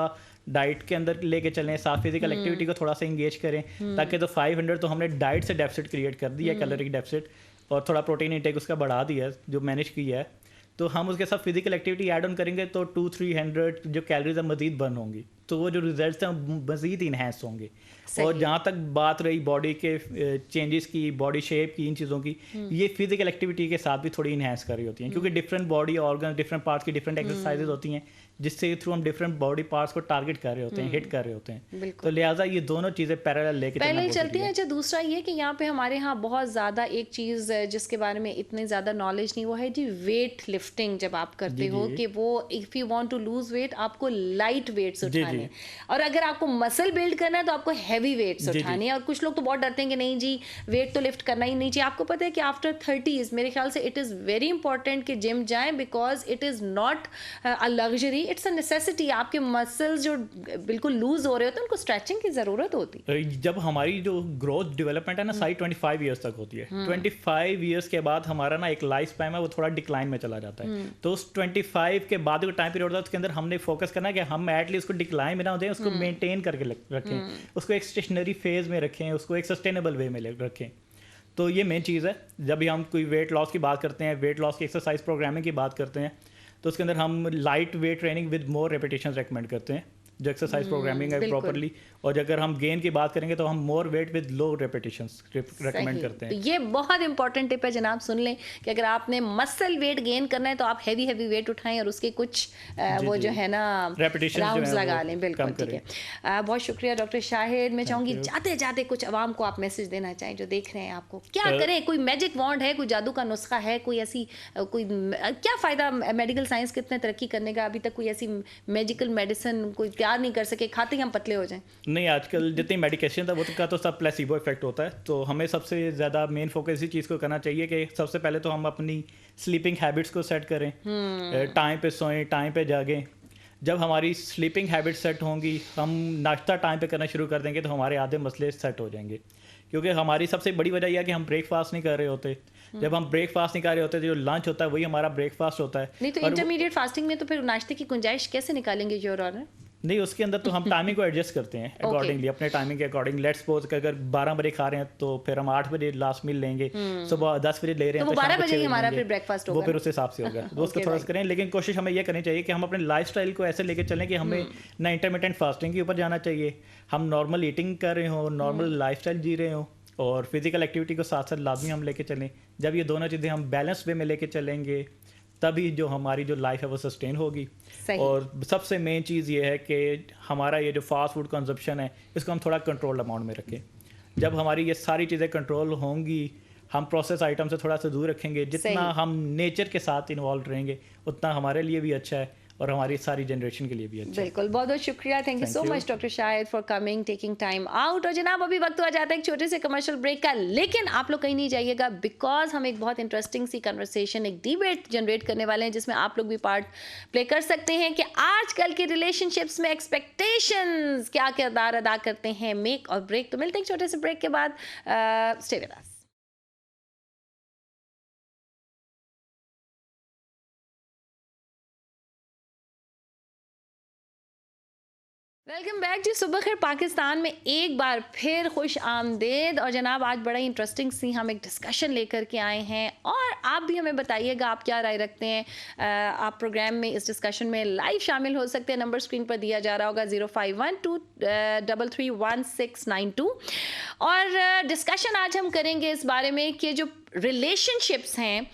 डाइट के अंदर लेके चलें, साफ फिजिकल एक्टिविटी को थोड़ा सा इंगेज करें, ताकि तो 500 तो हमने डाइट से डेफिसिट क्रिएट कर दिया है, कैलोरी डेफिसिट, और थोड़ा प्रोटीन इंटेक उसका बढ़ा दिया है जो मैनेज किया है, तो हम उसके साथ फिजिकल एक्टिविटी ऐड ऑन करेंगे तो 200-300 जो कैलोरीज मजीद बर्न होंगी, तो वो जो रिजल्ट्स हैं मजीद इन्हेंस होंगे। और जहाँ तक बात रही बॉडी के चेंजेस की, बॉडी शेप की, इन चीज़ों की, ये फिजिकल एक्टिविटी के साथ भी थोड़ी इन्हेंस कर रही होती हैं, क्योंकि different body organ, different parts की डिफरेंट एक्सरसाइजेज होती हैं जिससे थ्रू हम डिफरेंट बॉडी पार्ट्स को टारगेट कर रहे होते हैं, हिट कर रहे होते हैं। तो लिहाजा ये दोनों चीज़ें पैरेलल लेके चलती हैं। अच्छा, दूसरा ये कि यहाँ पे हमारे यहाँ बहुत ज़्यादा एक चीज़ जिसके बारे में इतनी ज़्यादा नॉलेज नहीं, वो है जी वेट लिफ्टिंग। जब आप करते हो कि वो if you want to lose weight, आपको लाइट वेट्स उठाने, और अगर आपको मसल बिल्ड करना है तो आपको हैवी वेट्स उठाने हैं। और कुछ लोग तो बहुत डरते हैं कि नहीं जी वेट तो लिफ्ट करना ही नहीं चाहिए। आपको पता है कि आफ्टर 30s मेरे ख्याल से इट इज़ वेरी इंपॉर्टेंट कि जिम जाएं, because it is not a luxury, it's a necessity. आपके मसल्स जो बिल्कुल लूज हो रहे होते हैं उनको स्ट्रेचिंग की ज़रूरत होती है। जब हमारी जो ग्रोथ डेवलपमेंट है ना सारी 25 ईयर्स तक होती है। 25 ईयर्स के बाद हमारा ना एक लाइफ स्पैन है वो थोड़ा डिक्लाइन में चला जाता है। तो उस 25 के बाद जो टाइम पीरियड होता है उसके अंदर हमने फोकस करना है कि हम एटलीस्ट उसको डिक्लाइन में ना हो जाए, उसको मेंटेन करके रखें, उसको एक स्टेशनरी फेज में रखें, उसको एक सस्टेनेबल वे में रखें। तो ये मेन चीज़ है। जब भी हम कोई वेट लॉस की बात करते हैं, वेट लॉस की एक्सरसाइज प्रोग्रामिंग की बात करते हैं, तो उसके अंदर हम light weight training with more repetitions recommend करते हैं, जो एक्सरसाइज प्रोग्रामिंग है प्रॉपर्ली। और अगर हम गेन की बात करेंगे तो हम more weight with low repetitions recommend करते हैं। तो ये बहुत इंपॉर्टेंट टिप है जनाब, सुन लें कि अगर आपने मसल वेट गेन करना है तो आप हैवी वेट उठाएं और उसके कुछ वो जो है ना राउंड्स लगा लें। बिल्कुल ठीक है। बहुत शुक्रिया डॉक्टर शाहिद। मैं चाहूँगी जाते जाते कुछ अवाम को आप मैसेज देना चाहें जो देख रहे हैं आपको, क्या करें? कोई मैजिक वॉन्ड है, कोई जादू का नुस्खा है, कोई ऐसी कोई क्या फ़ायदा मेडिकल साइंस कितने तरक्की करने का, अभी तक कोई ऐसी मैजिकल मेडिसिन कोई तैयार नहीं कर सके, खाते ही हम पतले हो जाएं? नहीं, आजकल जितनी मेडिकेशन था वो का तो सब प्लेसिबो इफेक्ट होता है। तो हमें सबसे ज़्यादा मेन फोकस इसी चीज़ को करना चाहिए कि सबसे पहले तो हम अपनी स्लीपिंग हैबिट्स को सेट करें, टाइम पे सोएं, टाइम पे जागें। जब हमारी स्लीपिंग हैबिट्स सेट होंगी, हम नाश्ता टाइम पे करना शुरू कर देंगे तो हमारे आधे मसले सेट हो जाएंगे। क्योंकि हमारी सबसे बड़ी वजह यह है कि हम ब्रेकफास्ट नहीं कर रहे होते। जब हम ब्रेकफास्ट नहीं कर रहे होते तो जो लंच होता है वही हमारा ब्रेकफास्ट होता है। नहीं तो इंटरमीडिएट फास्टिंग में तो फिर नाश्ते की गुंजाइश कैसे निकालेंगे योर ऑनर? नहीं, उसके अंदर तो हम टाइमिंग को एडजस्ट करते हैं अकॉर्डिंगली, अपने टाइमिंग के अकॉर्डिंग। लेट्स सपोज कि अगर 12 बजे खा रहे हैं तो फिर हम 8 बजे लास्ट मील लेंगे, सुबह 10 बजे ले रहे हैं तो 12 बजे हमारा फिर ब्रेकफास्ट होगा, वो फिर उस हिसाब से होगा। वो उसको थोड़ा सा करें, लेकिन कोशिश हमें ये करनी चाहिए कि हम अपने लाइफस्टाइल को ऐसे लेके चलें कि हमें ना इंटरमिटेंट फास्टिंग के ऊपर जाना चाहिए, हम नॉर्मल ईटिंग कर रहे हो, नॉर्मल लाइफस्टाइल जी रहे हो, और फिजिकल एक्टिविटी को साथ साथ लाजमी हम लेके चलें। जब ये दोनों चीज़ें हम बैलेंस वे में लेके चलेंगे तभी जो हमारी जो लाइफ है वो सस्टेन होगी। और सबसे मेन चीज़ ये है कि हमारा ये जो फास्ट फूड कंजप्शन है इसको हम थोड़ा कंट्रोल अमाउंट में रखें। जब हमारी ये सारी चीज़ें कंट्रोल होंगी, हम प्रोसेस आइटम से थोड़ा सा दूर रखेंगे, जितना हम नेचर के साथ इन्वॉल्व रहेंगे उतना हमारे लिए भी अच्छा है और हमारी सारी जनरेशन के लिए भी अच्छा है। बिल्कुल, बहुत बहुत शुक्रिया, thank you so much doctor Shahid for coming, taking time out. और जनाब अभी वक्त आ जाता है एक छोटे से कमर्शियल ब्रेक का, लेकिन आप लोग कहीं नहीं जाइएगा बिकॉज हम एक बहुत इंटरेस्टिंग सी कन्वर्सेशन, एक डिबेट जनरेट करने वाले हैं जिसमें आप लोग भी पार्ट प्ले कर सकते हैं कि आजकल के रिलेशनशिप्स में एक्सपेक्टेशंस क्या किरदार अदा करते हैं। मेक और ब्रेक। तो मिलते हैं एक छोटे से ब्रेक के बाद। Stay with us. Welcome back जी। सुबह खैर पाकिस्तान में एक बार फिर खुश आमदेद। और जनाब आज बड़ा ही इंटरेस्टिंग सी हम एक डिस्कशन लेकर के आए हैं और आप भी हमें बताइएगा आप क्या राय रखते हैं। आप प्रोग्राम में इस डिस्कशन में लाइव शामिल हो सकते हैं। नंबर स्क्रीन पर दिया जा रहा होगा 0512331692। और डिस्कशन आज हम करेंगे इस बारे में कि जो रिलेशनशिप्स हैं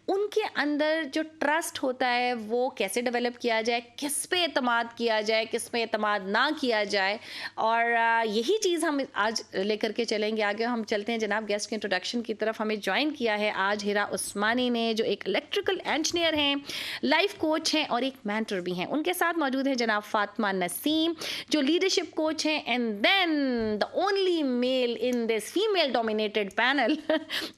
उनके अंदर जो ट्रस्ट होता है वो कैसे डेवलप किया जाए, किस पे एतमाद किया जाए, किस पे एतमाद ना किया जाए। और यही चीज़ हम आज लेकर के चलेंगे आगे। हम चलते हैं जनाब गेस्ट के इंट्रोडक्शन की तरफ। हमें ज्वाइन किया है आज हिरा उस्मानी ने, जो एक इलेक्ट्रिकल इंजीनियर हैं, लाइफ कोच हैं और एक मेंटर भी हैं। उनके साथ मौजूद है जनाब फातिमा नसीम जो लीडरशिप कोच हैं। And then the only male in this female dominated panel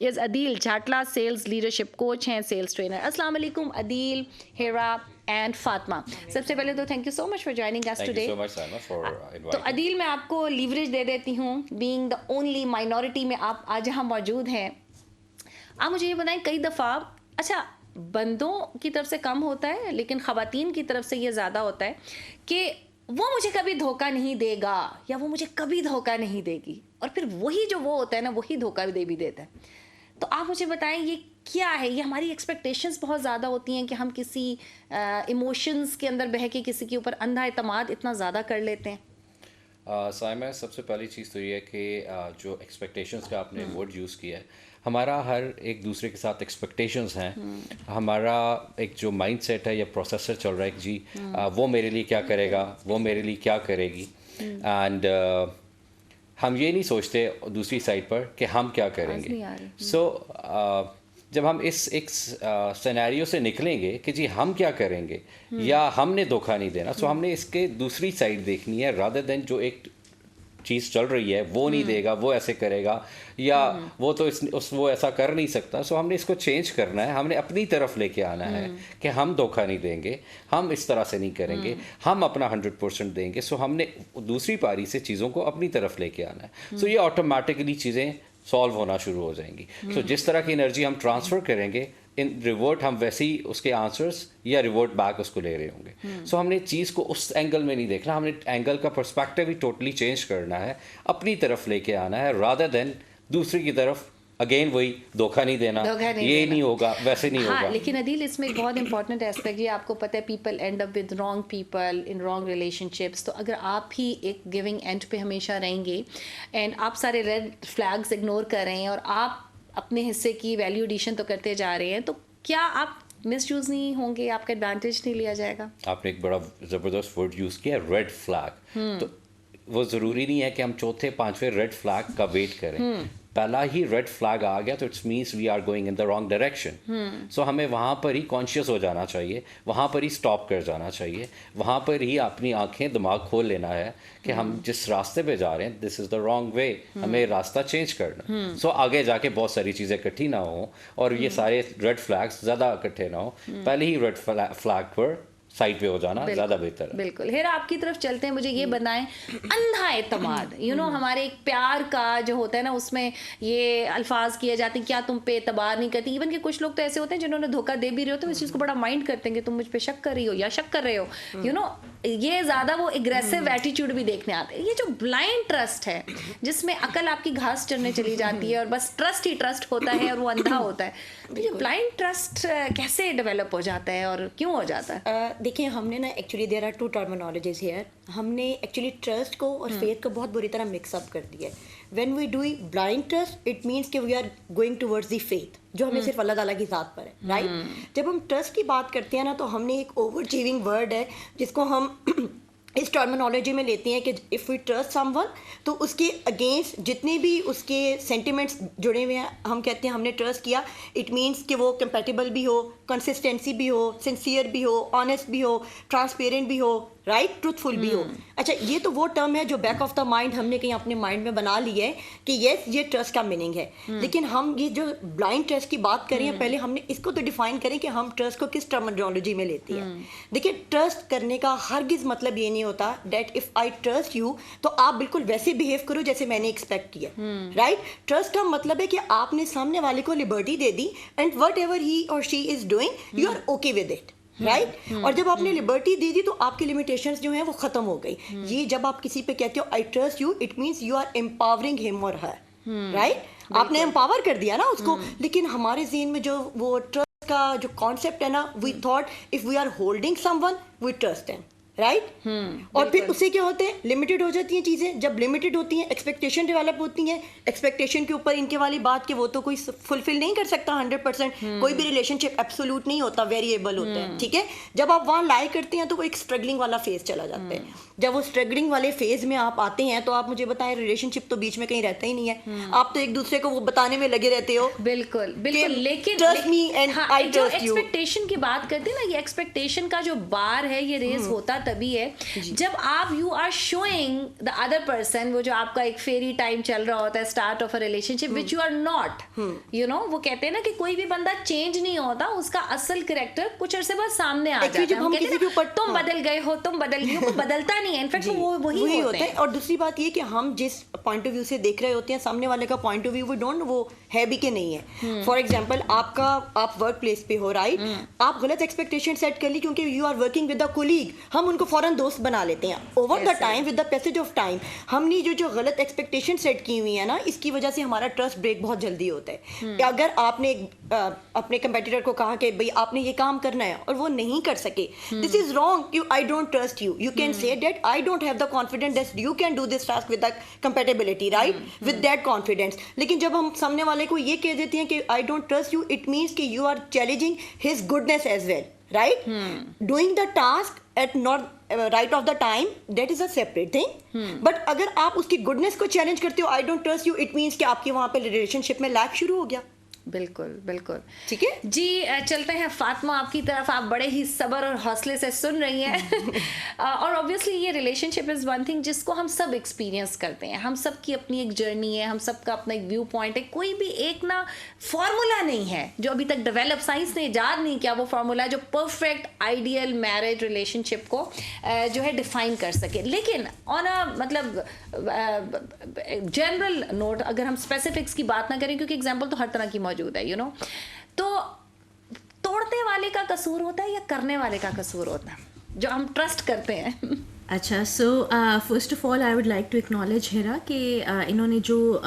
is Adeel Jatla, sales leadership coach हैं, सेल्स ट्रेनर। अस्सलाम वालेकुम अदील, हिरा एंड फातिमा। सबसे पहले तो thank you so much for joining us today. तो अदील मैं आपको लीवरेज दे देती हूँ, बीइंग द ओनली माइनॉरिटी में आप आज यहाँ मौजूद हैं। आप मुझे ये बताएं, कई दफ़ा अच्छा बंदों की तरफ से कम होता है लेकिन ख़वातीन की तरफ से ये ज़्यादा होता है कि वो मुझे कभी धोखा नहीं देगा या वो मुझे कभी धोखा नहीं देगी, और फिर वही जो वो होता है ना वही धोखा भी देता है। तो आप मुझे बताएं ये क्या है? ये हमारी एक्सपेक्टेशंस बहुत ज़्यादा होती हैं कि हम किसी इमोशंस के अंदर बह के किसी के ऊपर अंधा एतमाद इतना ज़्यादा कर लेते हैं। साइमा, सबसे पहली चीज़ तो ये है कि जो एक्सपेक्टेशंस का आपने वर्ड यूज़ किया है, हमारा हर एक दूसरे के साथ एक्सपेक्टेशंस हैं। हमारा एक जो माइंडसेट है या प्रोसेसर चल रहा है कि जी वो मेरे लिए क्या करेगा, वो मेरे लिए क्या करेगी, एंड हम ये नहीं सोचते दूसरी साइड पर कि हम क्या करेंगे। सो जब हम इस एक सिनेरियो से निकलेंगे कि जी हम क्या करेंगे या हमने धोखा नहीं देना, सो हमने इसके दूसरी साइड देखनी है रादर देन जो एक चीज़ चल रही है वो नहीं देगा, वो ऐसे करेगा या वो तो वो ऐसा कर नहीं सकता। सो हमने इसको चेंज करना है, हमने अपनी तरफ लेके आना है कि हम धोखा नहीं देंगे, हम इस तरह से नहीं करेंगे, हम अपना 100% देंगे। सो हमने दूसरी पारी से चीज़ों को अपनी तरफ लेके आना है। सो ये ऑटोमेटिकली चीज़ें सॉल्व होना शुरू हो जाएंगी। सो जिस तरह की एनर्जी हम ट्रांसफ़र करेंगे इन रिवर्ट हम वैसे ही उसके आंसर्स या रिवर्ट बैक उसको ले रहे होंगे। सो हमने चीज़ को उस एंगल में नहीं देखना, हमने एंगल का पर्सपेक्टिव ही टोटली चेंज करना है, अपनी तरफ लेके आना है रादर देन दूसरी की तरफ अगेन वही धोखा नहीं देना, ये नहीं होगा, वैसे नहीं होगा। लेकिन अदील इसमें एक बहुत इंपॉर्टेंट एस्पेक्ट ये आपको पता है, people and up with wrong people in wrong relationships. तो अगर आप ही एक गिविंग एंड पे हमेशा रहेंगे एंड आप सारे रेड फ्लैग्स इग्नोर कर रहे हैं और आप अपने हिस्से की वैल्यू एडिशन तो करते जा रहे हैं, तो क्या आप मिसयूज नहीं होंगे, आपका एडवांटेज नहीं लिया जाएगा? आपने एक बड़ा ज़बरदस्त वर्ड यूज़ किया, रेड फ्लैग। तो वो ज़रूरी नहीं है कि हम चौथे पांचवें रेड फ्लैग का वेट करें। पहला ही रेड फ्लैग आ गया तो it's means we are going in the wrong direction. So हमें वहाँ पर ही कॉन्शियस हो जाना चाहिए, वहाँ पर ही स्टॉप कर जाना चाहिए, वहाँ पर ही अपनी आंखें दिमाग खोल लेना है कि हम जिस रास्ते पे जा रहे हैं this is the wrong way, हमें रास्ता चेंज करना। सो आगे जाके बहुत सारी चीज़ें इकट्ठी ना हो और ये सारे रेड फ्लैग्स ज़्यादा इकट्ठे ना हो, पहले ही रेड फ्लैग पर साइड पे हो जाना ज़्यादा बेहतर है। बिल्कुल। हेरा आपकी तरफ चलते हैं, मुझे ये बताएं अंधा एतमाद, हमारे एक प्यार का जो होता है ना उसमें ये अल्फाज किए जाते हैं, क्या तुम पे एतबार नहीं करती। इवन कि कुछ लोग तो ऐसे होते हैं जिन्होंने धोखा दे भी रहे हो तो इस चीज़ को बड़ा माइंड करते हैं कि तुम मुझ पे शक कर रही हो या शक कर रहे हो, ये ज़्यादा वो एग्रेसिव एटीट्यूड भी देखने आते हैं। ये जो ब्लाइंड ट्रस्ट है जिसमें अकल आपकी घास चढ़ने चली जाती है और बस ट्रस्ट ही ट्रस्ट होता है और वो अंधा होता है, तो ये ब्लाइंड ट्रस्ट कैसे डेवलप हो जाता है और क्यों हो जाता है? देखिए, हमने ना actually there are two terminologies here. हमने एक्चुअली ट्रस्ट को और फेथ को बहुत बुरी तरह मिक्सअप कर दिया है। When we do blind trust it means कि we are going towards the faith जो हमें सिर्फ अल्लाह ताला की ज़ात पर है, राइट। जब हम ट्रस्ट की बात करते हैं ना तो हमने एक ओवर अचीविंग वर्ड है जिसको हम اس ٹرمنالوجی میں لیتے ہیں کہ if we trust someone تو اس کے اگینسٹ جتنے بھی اس کے سینٹیمنٹس جڑے ہوئے ہیں ہم کہتے ہیں ہم نے ٹرسٹ کیا. اٹ مینس کہ وہ کمپیٹیبل بھی ہو, کنسسٹینسی بھی ہو, سنسیئر بھی ہو, آنیسٹ بھی ہو, ٹرانسپیرنٹ بھی ہو, رائٹ, ٹروتھفل بھی ہو. اچھا یہ تو وہ ٹرم ہے جو بیک آف دا مائنڈ ہم نے کہیں اپنے مائنڈ میں بنا لی ہے کہ یس یہ ٹرسٹ کا میننگ ہے. لیکن ہم یہ جو بلائنڈ ٹرسٹ کی بات کر رہے ہیں پہلے ہم نے اس کو تو ڈیفائن کریں کہ ہم ٹرسٹ کو کس ٹرمنالوجی میں لیتے ہیں. دیکھیے ٹرسٹ کرنے کا ہرگز مطلب یہ نہیں ہوتا that if I trust you تو آپ بالکل ویسے بہیو کرو جیسے میں نے ایکسپیکٹ کیا, رائٹ. ٹرسٹ کا مطلب ہے کہ آپ نے سامنے والے کو لبرٹی دے دی and whatever he or she is doing you are okay with it, right. اور جب آپ نے لبرٹی دے دی تو آپ کی لمیٹیشنز جو ہیں وہ ختم ہو گئی. یہ جب آپ کسی پہ کہتے ہو I trust you it means you are empowering ہم اور ہر, رائٹ. آپ نے امپاور کر دیا نا اس کو. لیکن ہمارے ذہن میں جو وہ ٹرسٹ کا جو کانسیپٹ ہے نا, we thought of we are holding someone we trust them, right. اور پھر اس سے کیا ہوتے ہیں, لمیٹڈ ہو جاتی ہیں چیزیں. جب لمیٹڈ ہوتی ہیں ایکسپیکٹیشن ڈیولپ ہوتی ہیں. ایکسپیکٹیشن کے اوپر ان کے والی بات کہ وہ تو کوئی فلفل نہیں کر سکتا 100%. کوئی بھی ریلیشن شپ ایبسولوٹ نہیں ہوتا, ویریبل ہوتا ہے, ٹھیک ہے. جب آپ وہاں لائے کرتے ہیں تو وہ ایک اسٹرگلنگ والا فیز چلا جاتا ہے. جب وہ اسٹرگلنگ والے فیز میں آپ آتے ہیں تو آپ مجھے بتائیں ریلیشن شپ تو بیچ میں کہیں رہتا ہی نہیں ہے. آپ تو ایک دوسرے کو وہ بتانے میں لگے رہتے ہو. بالکل بالکل. لیکن جو ایکسپیکٹیشن کی بات کرتے ہیں نا, یہ ایکسپیکٹیشن کا جو بار ہے یہ ریز ہوتا تبھی ہے جب آپ you are showing the other person, وہ جو آپ کا ایک فیری ٹائم چل رہا ہوتا ہے start of a relationship which you are not, you know. وہ کہتے ہیں نا کہ کوئی بھی بندہ چینج نہیں ہوتا, اس کا اصل کریکٹر کچھ عرصے بعد سامنے آ جاتا ہے. ہم کہتے ہیں تم بدل گئے ہو, تم بدل گئی ہو, بدلتا نہیں ہے, انفیکٹ وہ وہی ہوتا ہے. اور دوسری بات یہ کہ ہم جس پوائنٹ آف ویو سے دیکھ رہے ہوتے ہیں سامنے والے کا point of view we don't وہ ہے بھی کہ نہیں ہے. فار ایگزامپل آپ ورک پلیس پہ ہو, رائٹ. آپ غلط ایکسپیکٹیشن سیٹ کر لی کیونکہ you are working with a colleague, ہم ان کو فوراً دوست بنا لیتے ہیں. Over the time with the passage of time ہم نے جو غلط ایکسپیکٹیشن سیٹ کی ہوئی ہے نا, اس کی وجہ سے ہمارا ٹرسٹ بریک بہت جلدی ہوتا ہے. اگر آپ نے اپنے کمپیٹیٹر کو کہا کہ بھائی آپ نے یہ کام کرنا ہے اور وہ نہیں کر سکے, this is wrong. I don't trust you. You can say that I don't have the confidence that you can do this task with the compatibility, right, with that confidence. لیکن جب ہم سامنے والے کو یہ کہہ دیتے ہیں کہ I don't trust you, it means کہ you are challenging his goodness as well, right. Doing the task at not right of the time, that is a separate thing. But اگر آپ اس کی گڈنس کو چیلنج کرتے ہو I don't trust you, it means کہ آپ کے وہاں پہ ریلیشن شپ میں لیک شروع ہو گیا. بالکل بالکل, ٹھیک ہے جی. چلتے ہیں فاطمہ آپ کی طرف. آپ بڑے ہی صبر اور حوصلے سے سن رہی ہیں اور اوبویسلی یہ relation ship is one thing جس کو ہم سب ایکسپیرینس کرتے ہیں. ہم سب کی اپنی ایک جرنی ہے, ہم سب کا اپنا ایک ویو پوائنٹ ہے. کوئی بھی ایک نا فارمولا نہیں ہے جو ابھی تک ڈیولپ, سائنس نے ایجاد نہیں کیا وہ فارمولا جو پرفیکٹ آئیڈیل میرج ریلیشن شپ کو جو ہے ڈیفائن کر سکے. لیکن آن اے مطلب جنرل نوٹ, اگر ہم اسپیسیفکس کی بات نہ کریں کیونکہ ایگزامپل تو ہر طرح کی موجود ہے, یو نو, تو توڑنے والے کا قصور ہوتا ہے یا کرنے والے کا قصور ہوتا ہے جو ہم ٹرسٹ کرتے ہیں؟ اچھا, so first of all I would like to acknowledge Hira کہ انہوں نے جو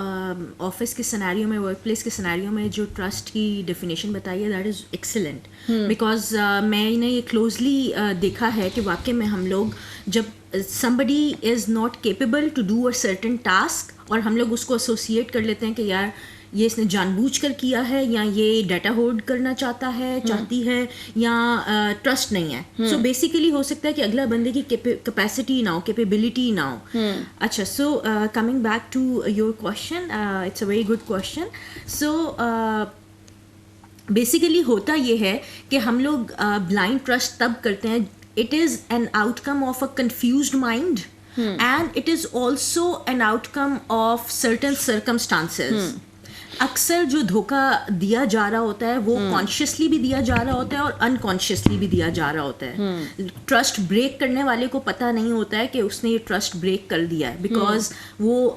آفس کے سینیریو میں, ورک پلیس کے سینیریو میں جو ٹرسٹ کی ڈیفینیشن بتائی ہے دیٹ از ایکسلنٹ, بیکاز میں نے یہ کلوزلی دیکھا ہے کہ واقعی میں ہم لوگ جب somebody is not capable to do a certain task اور ہم لوگ اس کو ایسوسیٹ کر لیتے ہیں کہ یار یہ اس نے جان بوجھ کر کیا ہے, یا یہ ڈیٹا ہولڈ کرنا چاہتی ہے, یا ٹرسٹ نہیں ہے. سو بیسیکلی ہو سکتا ہے کہ اگلا بندے کی کیپیسٹی نہ ہو, کیپیبلٹی نہ ہو. اچھا, so coming back to your question, it's a very good question. So basically ہوتا یہ ہے کہ ہم لوگ بلائنڈ ٹرسٹ تب کرتے ہیں, it is an out come of a confused mind and it is also an out come of certain circumstances. اکثر جو دھوکہ دیا جا رہا ہوتا ہے وہ کانشیسلی بھی دیا جا رہا ہوتا ہے اور انکانشیسلی بھی دیا جا رہا ہوتا ہے. ٹرسٹ بریک کرنے والے کو پتہ نہیں ہوتا ہے کہ اس نے یہ ٹرسٹ بریک کر دیا ہے, بیکاز وہ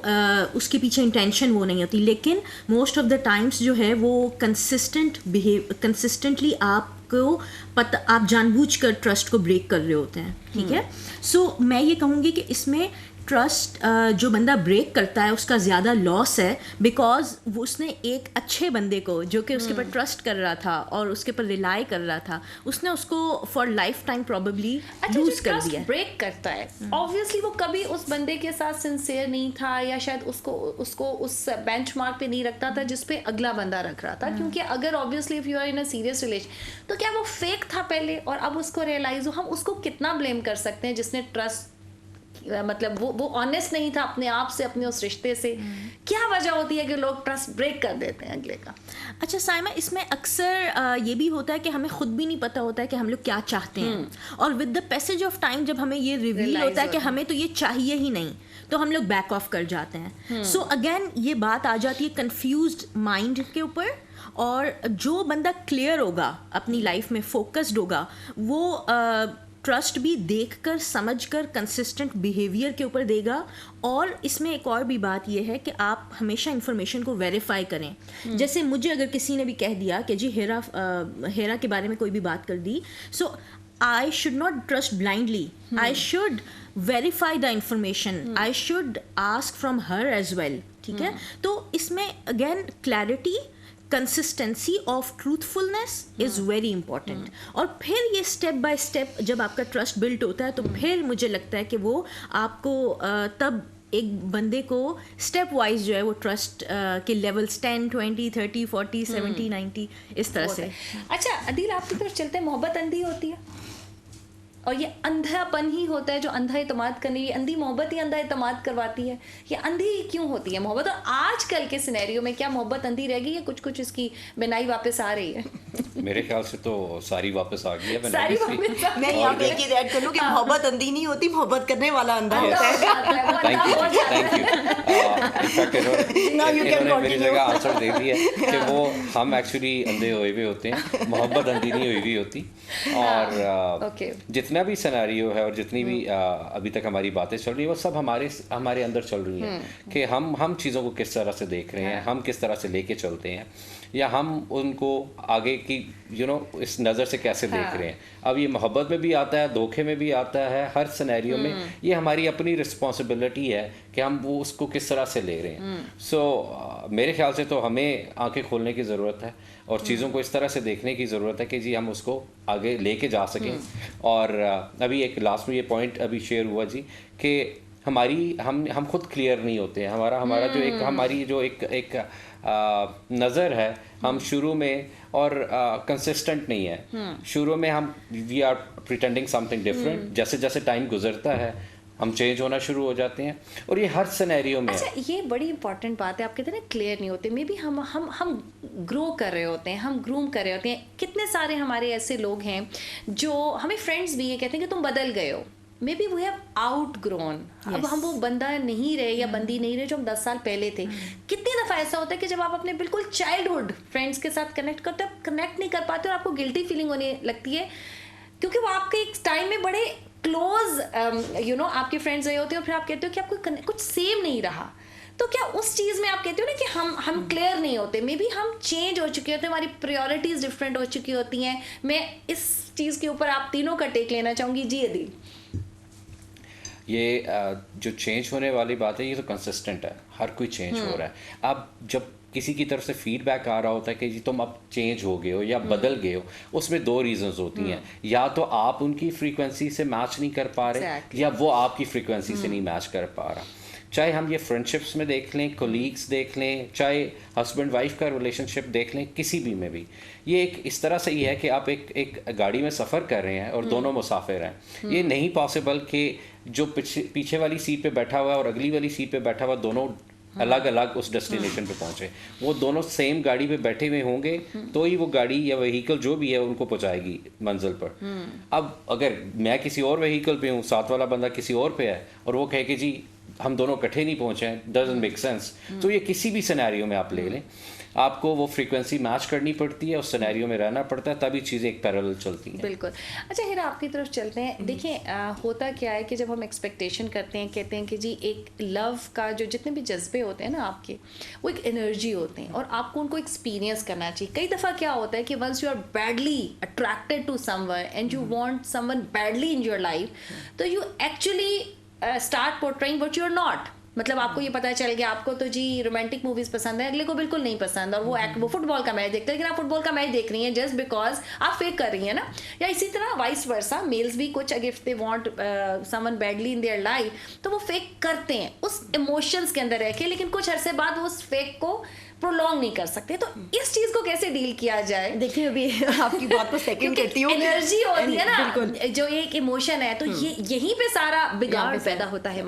اس کے پیچھے انٹینشن وہ نہیں ہوتی. لیکن موسٹ آف دا ٹائمس جو ہے وہ کنسسٹنٹلی آپ کو پتہ, آپ جان بوجھ کر ٹرسٹ کو بریک کر رہے ہوتے ہیں, ٹھیک ہے. سو میں یہ کہوں گی کہ اس میں ٹرسٹ جو بندہ بریک کرتا ہے اس کا زیادہ لاس ہے, بیکاز وہ اس نے ایک اچھے بندے کو جو کہ اس کے پر ٹرسٹ کر رہا تھا اور اس کے پر ریلائی کر رہا تھا, اس نے اس کو for lifetime probably lose کر دیا. بریک کرتا ہے obviously وہ کبھی اس بندے کے ساتھ سنسیئر نہیں تھا, یا شاید اس کو اس بینچ مارک پہ نہیں رکھتا تھا جس پہ اگلا بندہ رکھ رہا تھا. کیونکہ اگر obviously if you are in a serious relation تو کیا وہ فیک تھا پہلے اور اب اس کو ریئلائز ہو, ہم اس کو کتنا بلیم کر سکتے ہیں جس نے ٹرسٹ मतलब वो ऑनेस्ट नहीं था अपने आप से, अपने उस रिश्ते से? क्या वजह होती है कि लोग ट्रस्ट ब्रेक कर देते हैं अगले का? अच्छा साइमा, इसमें अक्सर ये भी होता है कि हमें खुद भी नहीं पता होता है कि हम लोग क्या चाहते हैं, और with the passage of time जब हमें ये रिवील होता है कि हमें तो ये चाहिए ही नहीं, तो हम लोग बैक ऑफ कर जाते हैं. सो अगेन ये बात आ जाती है कंफ्यूज्ड माइंड के ऊपर, और जो बंदा क्लियर होगा, अपनी लाइफ में फोकस्ड होगा, वो ट्रस्ट भी देखकर समझकर कंसिस्टेंट बिहेवियर के ऊपर देगा. और इसमें एक और भी बात यह है कि आप हमेशा इन्फॉर्मेशन को वेरीफाई करें. जैसे मुझे अगर किसी ने भी कह दिया कि जी हेरा के बारे में कोई भी बात कर दी, सो I should not trust blindly. I should verify the information. I should ask from her as well. ठीक है? तो इसमें again clarity, consistency of truthfulness is very important. और फिर ये step by step जब आपका trust built होता है, तो फिर मुझे लगता है कि वो आपको तब एक बंदे को स्टेप वाइज जो है वो ट्रस्ट के लेवल्स 10, 20, 30, 40, 70, 90 इस तरह से. अच्छा अदील, आपकी तरफ चलते हैं, मोहब्बत अंधी होती है और ये अंधापन ही होता है जो अंधा इतमाद करने, ये अंधी मोहब्बत ही अंधा इतमाद करवाती है. ये अंधी क्यों होती है मोहब्बत? और आजकल के सिनेरियो में क्या मोहब्बत अंधी रह गई है? कुछ इसकी बिनाई वापस आ रही है? मेरे ख्याल से तो सारी वापस आ गई है. सारी वापस आ गई. मैं यहाँ पे एक चीज ऐड कर लूँ कि मोहब्बत अंधी नहीं होती, मोहब्बत करने वाला अंधा होता है. Thank you. Now you can इन्होंने मेरी continue. जगह आंसर दे दिया कि वो हम एक्चुअली अंधे हुए हुए होते हैं, मोहब्बत अंधी नहीं हुई हुई होती. और जितना भी सिनेरियो है और जितनी भी अभी तक हमारी बातें चल रही है, वो सब हमारे अंदर चल रही हैं कि हम चीज़ों को किस तरह से देख रहे हैं, हम किस तरह से लेके चलते हैं, या हम उनको आगे की इस नज़र से कैसे देख रहे हैं. अब ये मोहब्बत में भी आता है, धोखे में भी आता है, हर सिनेरियो में ये हमारी अपनी रिस्पॉन्सिबिलिटी है कि हम वो उसको किस तरह से ले रहे हैं. सो मेरे ख्याल से तो हमें आंखें खोलने की ज़रूरत है और चीज़ों को इस तरह से देखने की ज़रूरत है कि जी हम उसको आगे लेके जा सकें. और अभी एक लास्ट में ये पॉइंट अभी शेयर हुआ जी कि हम खुद क्लियर नहीं होते हैं. हमारा जो एक हमारी जो एक नज़र है, हम शुरू में और कंसिस्टेंट नहीं है. शुरू में हम we are pretending something different. जैसे जैसे टाइम गुजरता है हम चेंज होना शुरू हो जाते हैं, और ये हर सिनेरियो में. अच्छा ये बड़ी इंपॉर्टेंट बात है. आप कहते हैं ना क्लियर नहीं होते, मे बी हम ग्रो कर रहे होते हैं, हम ग्रूम कर रहे होते हैं. कितने सारे हमारे ऐसे लोग हैं जो हमें फ्रेंड्स भी ये कहते हैं कि तुम बदल गए हो. Maybe we have outgrown. अब हम वो बंदा नहीं रहे या बंदी नहीं रहे जो हम 10 साल पहले थे. कितनी दफ़ा ऐसा होता है कि जब आप अपने बिल्कुल चाइल्डहुड फ्रेंड्स के साथ कनेक्ट करते हो, कनेक्ट नहीं कर पाते और आपको गिल्टी फीलिंग होने लगती है क्योंकि वो आपके एक टाइम में बड़े क्लोज आपके फ्रेंड्स रहे होते हैं, और फिर आप कहते हो कि आपको कुछ सेम नहीं रहा. तो क्या उस चीज़ में आप कहते हो ना कि हम क्लियर नहीं होते? मे बी हम चेंज हो चुके होते हैं, हमारी प्रायोरिटीज़ डिफरेंट हो चुकी होती हैं. मैं इस चीज़ के ऊपर आप तीनों का टेक लेना चाहूँगी. जी अदील. ये जो चेंज होने वाली बात है, ये तो कंसिस्टेंट है, हर कोई चेंज हो रहा है. अब जब किसी की तरफ से फीडबैक आ रहा होता है कि जी तुम अब चेंज हो गए हो या बदल गए हो, उसमें 2 रीजंस होती हैं. या तो आप उनकी फ्रीक्वेंसी से मैच नहीं कर पा रहे, या वो आपकी फ्रीक्वेंसी से नहीं मैच कर पा रहा. चाहे हम ये फ्रेंडशिप्स में देख लें, कोलीग्स देख लें, चाहे हस्बैंड वाइफ का रिलेशनशिप देख लें, किसी भी में भी ये एक इस तरह से ही है कि आप एक गाड़ी में सफ़र कर रहे हैं और दोनों मुसाफिर हैं. ये नहीं पॉसिबल कि जो पीछे वाली सीट पे बैठा हुआ है और अगली वाली सीट पे बैठा हुआ दोनों अलग अलग उस डेस्टिनेशन पे पहुंचे. वो दोनों सेम गाड़ी पे बैठे हुए होंगे तो ही वो गाड़ी या व्हीकल जो भी है उनको पहुंचाएगी मंजिल पर. अब अगर मैं किसी और व्हीकल पे हूँ, साथ वाला बंदा किसी और पे है और वो कहे कि जी हम दोनों इकट्ठे नहीं पहुंचे हैं, डजंट मेक सेंस. तो ये किसी भी सिनेरियो में आप ले लें, आपको वो फ्रीक्वेंसी मैच करनी पड़ती है, उस सिनेरियो में रहना पड़ता है, तभी चीज़ें एक पैरेलल चलती हैं. बिल्कुल. अच्छा हिरा, आपकी तरफ चलते हैं. देखिए होता क्या है कि जब हम एक्सपेक्टेशन करते हैं, कहते हैं कि जी एक लव का जो जितने भी जज्बे होते हैं ना आपके, वो एक एनर्जी होते हैं और आपको उनको एक्सपीरियंस करना चाहिए. कई दफ़ा क्या होता है कि once you are badly attracted to someone and you want someone badly in your life, तो you actually start portraying what you are not. मतलब आपको ये पता चल गया आपको तो जी रोमांटिक मूवीज पसंद है, अगले को बिल्कुल नहीं पसंद, और वो फुटबॉल का मैच देखते हैं, लेकिन आप फुटबॉल का मैच देख रही हैं जस्ट बिकॉज आप फेक कर रही हैं ना. या इसी तरह वाइस वर्सा, मेल्स भी कुछ if they want someone badly in their life तो वो फेक करते हैं उस इमोशंस के अंदर रह के, लेकिन कुछ अरसे बाद वो उस फेक को प्रोलॉन्ग नहीं कर सकते, तो इस चीज को कैसे डील किया जाए? देखिए अभी आपकी बात को सेकंड करती हूँ, एनर्जी होती है ना, बिल्कुल। जो एक इमोशन है, तो ये यहीं पे सारा बिगाड़ पैदा होता है।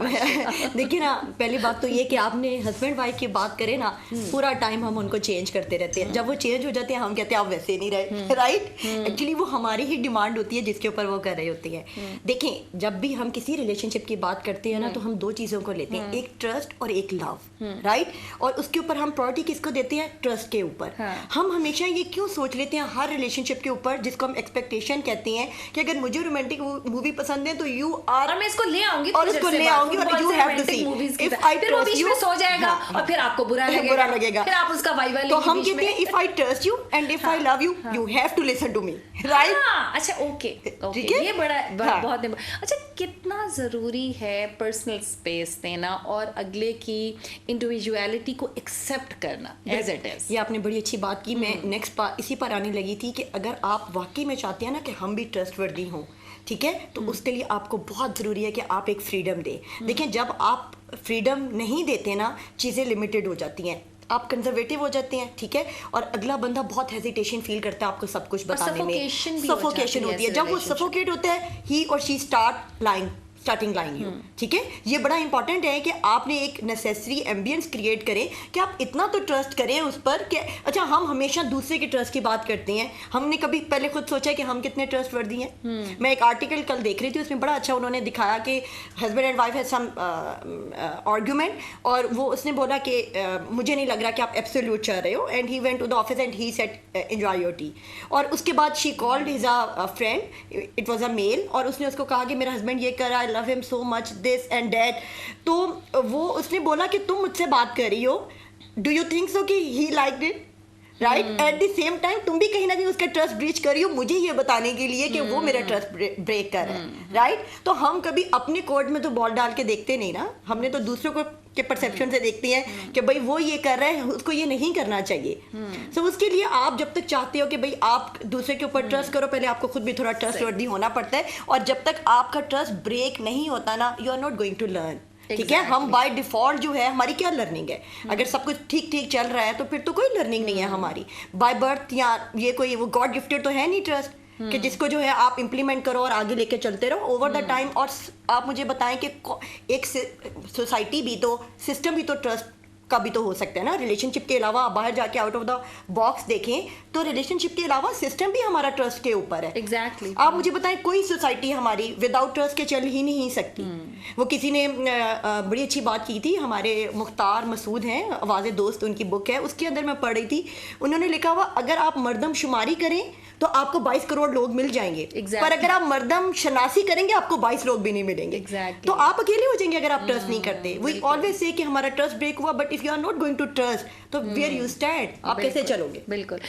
देखिए ना, पहली बात तो ये कि आपने हस्बैंड वाइफ की बात करें ना, पूरा टाइम हम उनको चेंज करते रहते हैं, जब वो चेंज हो जाते हैं हम कहते हैं आप वैसे नहीं रहे, राइट? एक्चुअली वो हमारी ही डिमांड होती है जिसके ऊपर वो कर रहे होती है। देखें, जब भी हम किसी रिलेशनशिप की बात करते हैं ना, तो हम दो चीज़ों को लेते हैं, एक ट्रस्ट और एक लव, राइट? और उसके ऊपर हम प्रायोरिटी किसको देते हैं? ट्रस्ट के ऊपर। हम हमेशा ये क्यों सोच लेते हैं हर रिलेशनशिप के ऊपर, जिसको हम एक्सपेक्टेशन कहते हैं, कि अगर मुझे रोमांटिक मूवी पसंद है तो यू आर, और मैं इसको ले आऊंगी और उसको ले आऊंगी और you have to see, if I trust you, सो जाएगा और फिर आपको बुरा लगेगा, फिर आप उसका वाइवा लेंगे। तो हम कहते हैं if I trust you and if I love you, you have to listen to me, right? अच्छा, ओके, ठीक है? ये बड़ा बहुत अच्छा, कितना जरूरी है पर्सनल स्पेस देना और अगले की इंडिविजुअलिटी को एक्सेप्ट करना एज इट इज। ये आपने बड़ी अच्छी बात की। मैं नेक्स्ट इसी पर आने लगी थी कि अगर आप वाकई में चाहते हैं ना कि हम भी ट्रस्टवर्दी हों, ठीक है, तो उसके लिए आपको बहुत ज़रूरी है कि आप एक फ्रीडम दें। देखें, जब आप फ्रीडम नहीं देते ना, चीज़ें लिमिटेड हो जाती हैं, आप कंजर्वेटिव हो जाते हैं, ठीक है, और अगला बंदा बहुत हेजिटेशन फील करता है आपको सब कुछ बताने में, सफोकेशन होती है। जब वो सफोकेट होता है, ही और शी स्टार्टिंग लाइन यू, ठीक है? ये बड़ा इंपॉर्टेंट है कि आपने एक नेसेसरी एम्बियंस क्रिएट करें कि आप इतना तो ट्रस्ट करें उस पर कि अच्छा, हम हमेशा दूसरे के ट्रस्ट की बात करते हैं, हमने कभी पहले खुद सोचा कि हम कितने ट्रस्टवर्दी हैं? मैं एक आर्टिकल कल देख रही थी, उसमें बड़ा अच्छा उन्होंने दिखाया कि husband and wife has some argument, और वो उसने बोला कि मुझे नहीं लग रहा कि आप एब्सोल्यूट चाह रहे हो, and he went to the office and he said enjoy your tea. और उसके बाद she called his a friend, it was a mail, और उसने उसको कहा कि मेरा हस्बैंड ये कर रहा है, love him so much, this and that. तो वो उसने बोला कि तुम मुझसे बात कर रही हो, डू यू थिंक सो कि he liked it, right? At the same time तुम भी कहीं ना कहीं उसका ट्रस्ट ब्रीच कर रही हो मुझे ये बताने के लिए कि वो मेरा ट्रस्ट ब्रेक कर रहा है, राइट? तो हम कभी अपने कोड में तो बॉल डाल के देखते नहीं ना, हमने तो दूसरों को के परसेप्शन से देखती हैं कि भाई वो ये कर रहा है, उसको ये नहीं करना चाहिए। सो उसके लिए आप जब तक चाहते हो कि भाई आप दूसरे के ऊपर ट्रस्ट करो, पहले आपको खुद भी थोड़ा ट्रस्टवर्दी होना पड़ता है, और जब तक आपका ट्रस्ट ब्रेक नहीं होता ना, you are not going to learn, ठीक है? हम बाय डिफॉल्ट जो है, हमारी क्या लर्निंग है? अगर सब कुछ ठीक ठीक चल रहा है तो फिर तो कोई लर्निंग नहीं है हमारी बाय बर्थ, या ये कोई वो गॉड गिफ्टेड तो है नहीं ट्रस्ट कि जिसको जो है आप इम्प्लीमेंट करो और आगे लेके चलते रहो ओवर द टाइम। और आप मुझे बताएं कि एक सोसाइटी भी तो, सिस्टम भी तो ट्रस्ट का भी तो हो सकता है ना। रिलेशनशिप के अलावा आप बाहर जाके आउट ऑफ द बॉक्स देखें तो रिलेशनशिप के अलावा सिस्टम भी हमारा ट्रस्ट के ऊपर है। एग्जैक्टली। आप मुझे बताएं, कोई सोसाइटी हमारी विदाउट ट्रस्ट के चल ही नहीं सकती। वो किसी ने बड़ी अच्छी बात की थी, हमारे मुख्तार मसूद हैं, आवाज़े दोस्त उनकी बुक है, उसके अंदर मैं पढ़ रही थी, उन्होंने लिखा हुआ अगर आप मर्दमशुमारी करें तो आपको 22 करोड़ लोग मिल जाएंगे, पर अगर आप मर्दम शनासी करेंगे आपको 22 लोग भी नहीं मिलेंगे। तो आप अकेले हो जाएंगे अगर आप ट्रस्ट नहीं करते। वी ऑलवेज से कि हमारा ट्रस्ट ब्रेक हुआ, but if you are not going to trust तो वेयर यू स्टैंड, आप कैसे चलोगे? बिल्कुल।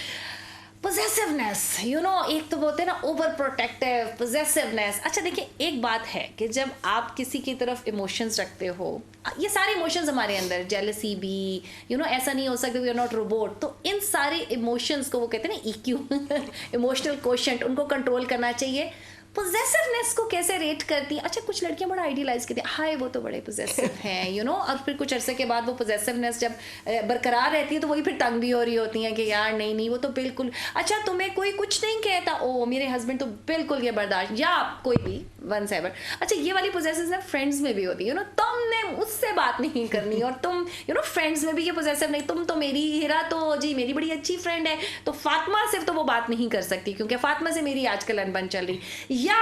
पोजेसिवनेस, यू नो, एक तो बोलते हैं ना ओवर प्रोटेक्टिव, पोजेसिवनेस। अच्छा देखिए, एक बात है कि जब आप किसी की तरफ इमोशंस रखते हो, ये सारे इमोशंस हमारे अंदर, जेलसी भी, यू नो, ऐसा नहीं हो सकता वी आर नॉट रोबोट, तो इन सारे इमोशंस को वो कहते हैं ना EQ, इमोशनल कोशेंट, उनको कंट्रोल करना चाहिए। पोजेसिवनेस को कैसे रेट करती हैं? अच्छा, कुछ लड़कियां बड़ा आइडियलाइज करती हैं, हाय वो तो बड़े पोजेसिव हैं, यू नो, और फिर कुछ अरसे के बाद वो पोजेसिवनेस जब बरकरार रहती है तो वही फिर तंग भी हो रही होती हैं कि यार नहीं वो तो बिल्कुल, अच्छा तुम्हें कोई कुछ नहीं कहता, ओ मेरे हस्बैंड तो बिल्कुल ये बर्दाश्त, या कोई भी वंस एवर। अच्छा, ये वाली पोजेसिवनेस फ्रेंड्स में भी होती है, यू नो, तुमने मुझसे बात नहीं करनी, और तुम, यू नो, फ्रेंड्स में भी ये पोजेसिव नहीं, तुम तो मेरी, हीरा तो जी मेरी बड़ी अच्छी फ्रेंड है, तो फातिमा सिर्फ तो वो बात नहीं कर सकती क्योंकि फातिमा से मेरी आजकल अनबन चल रही, या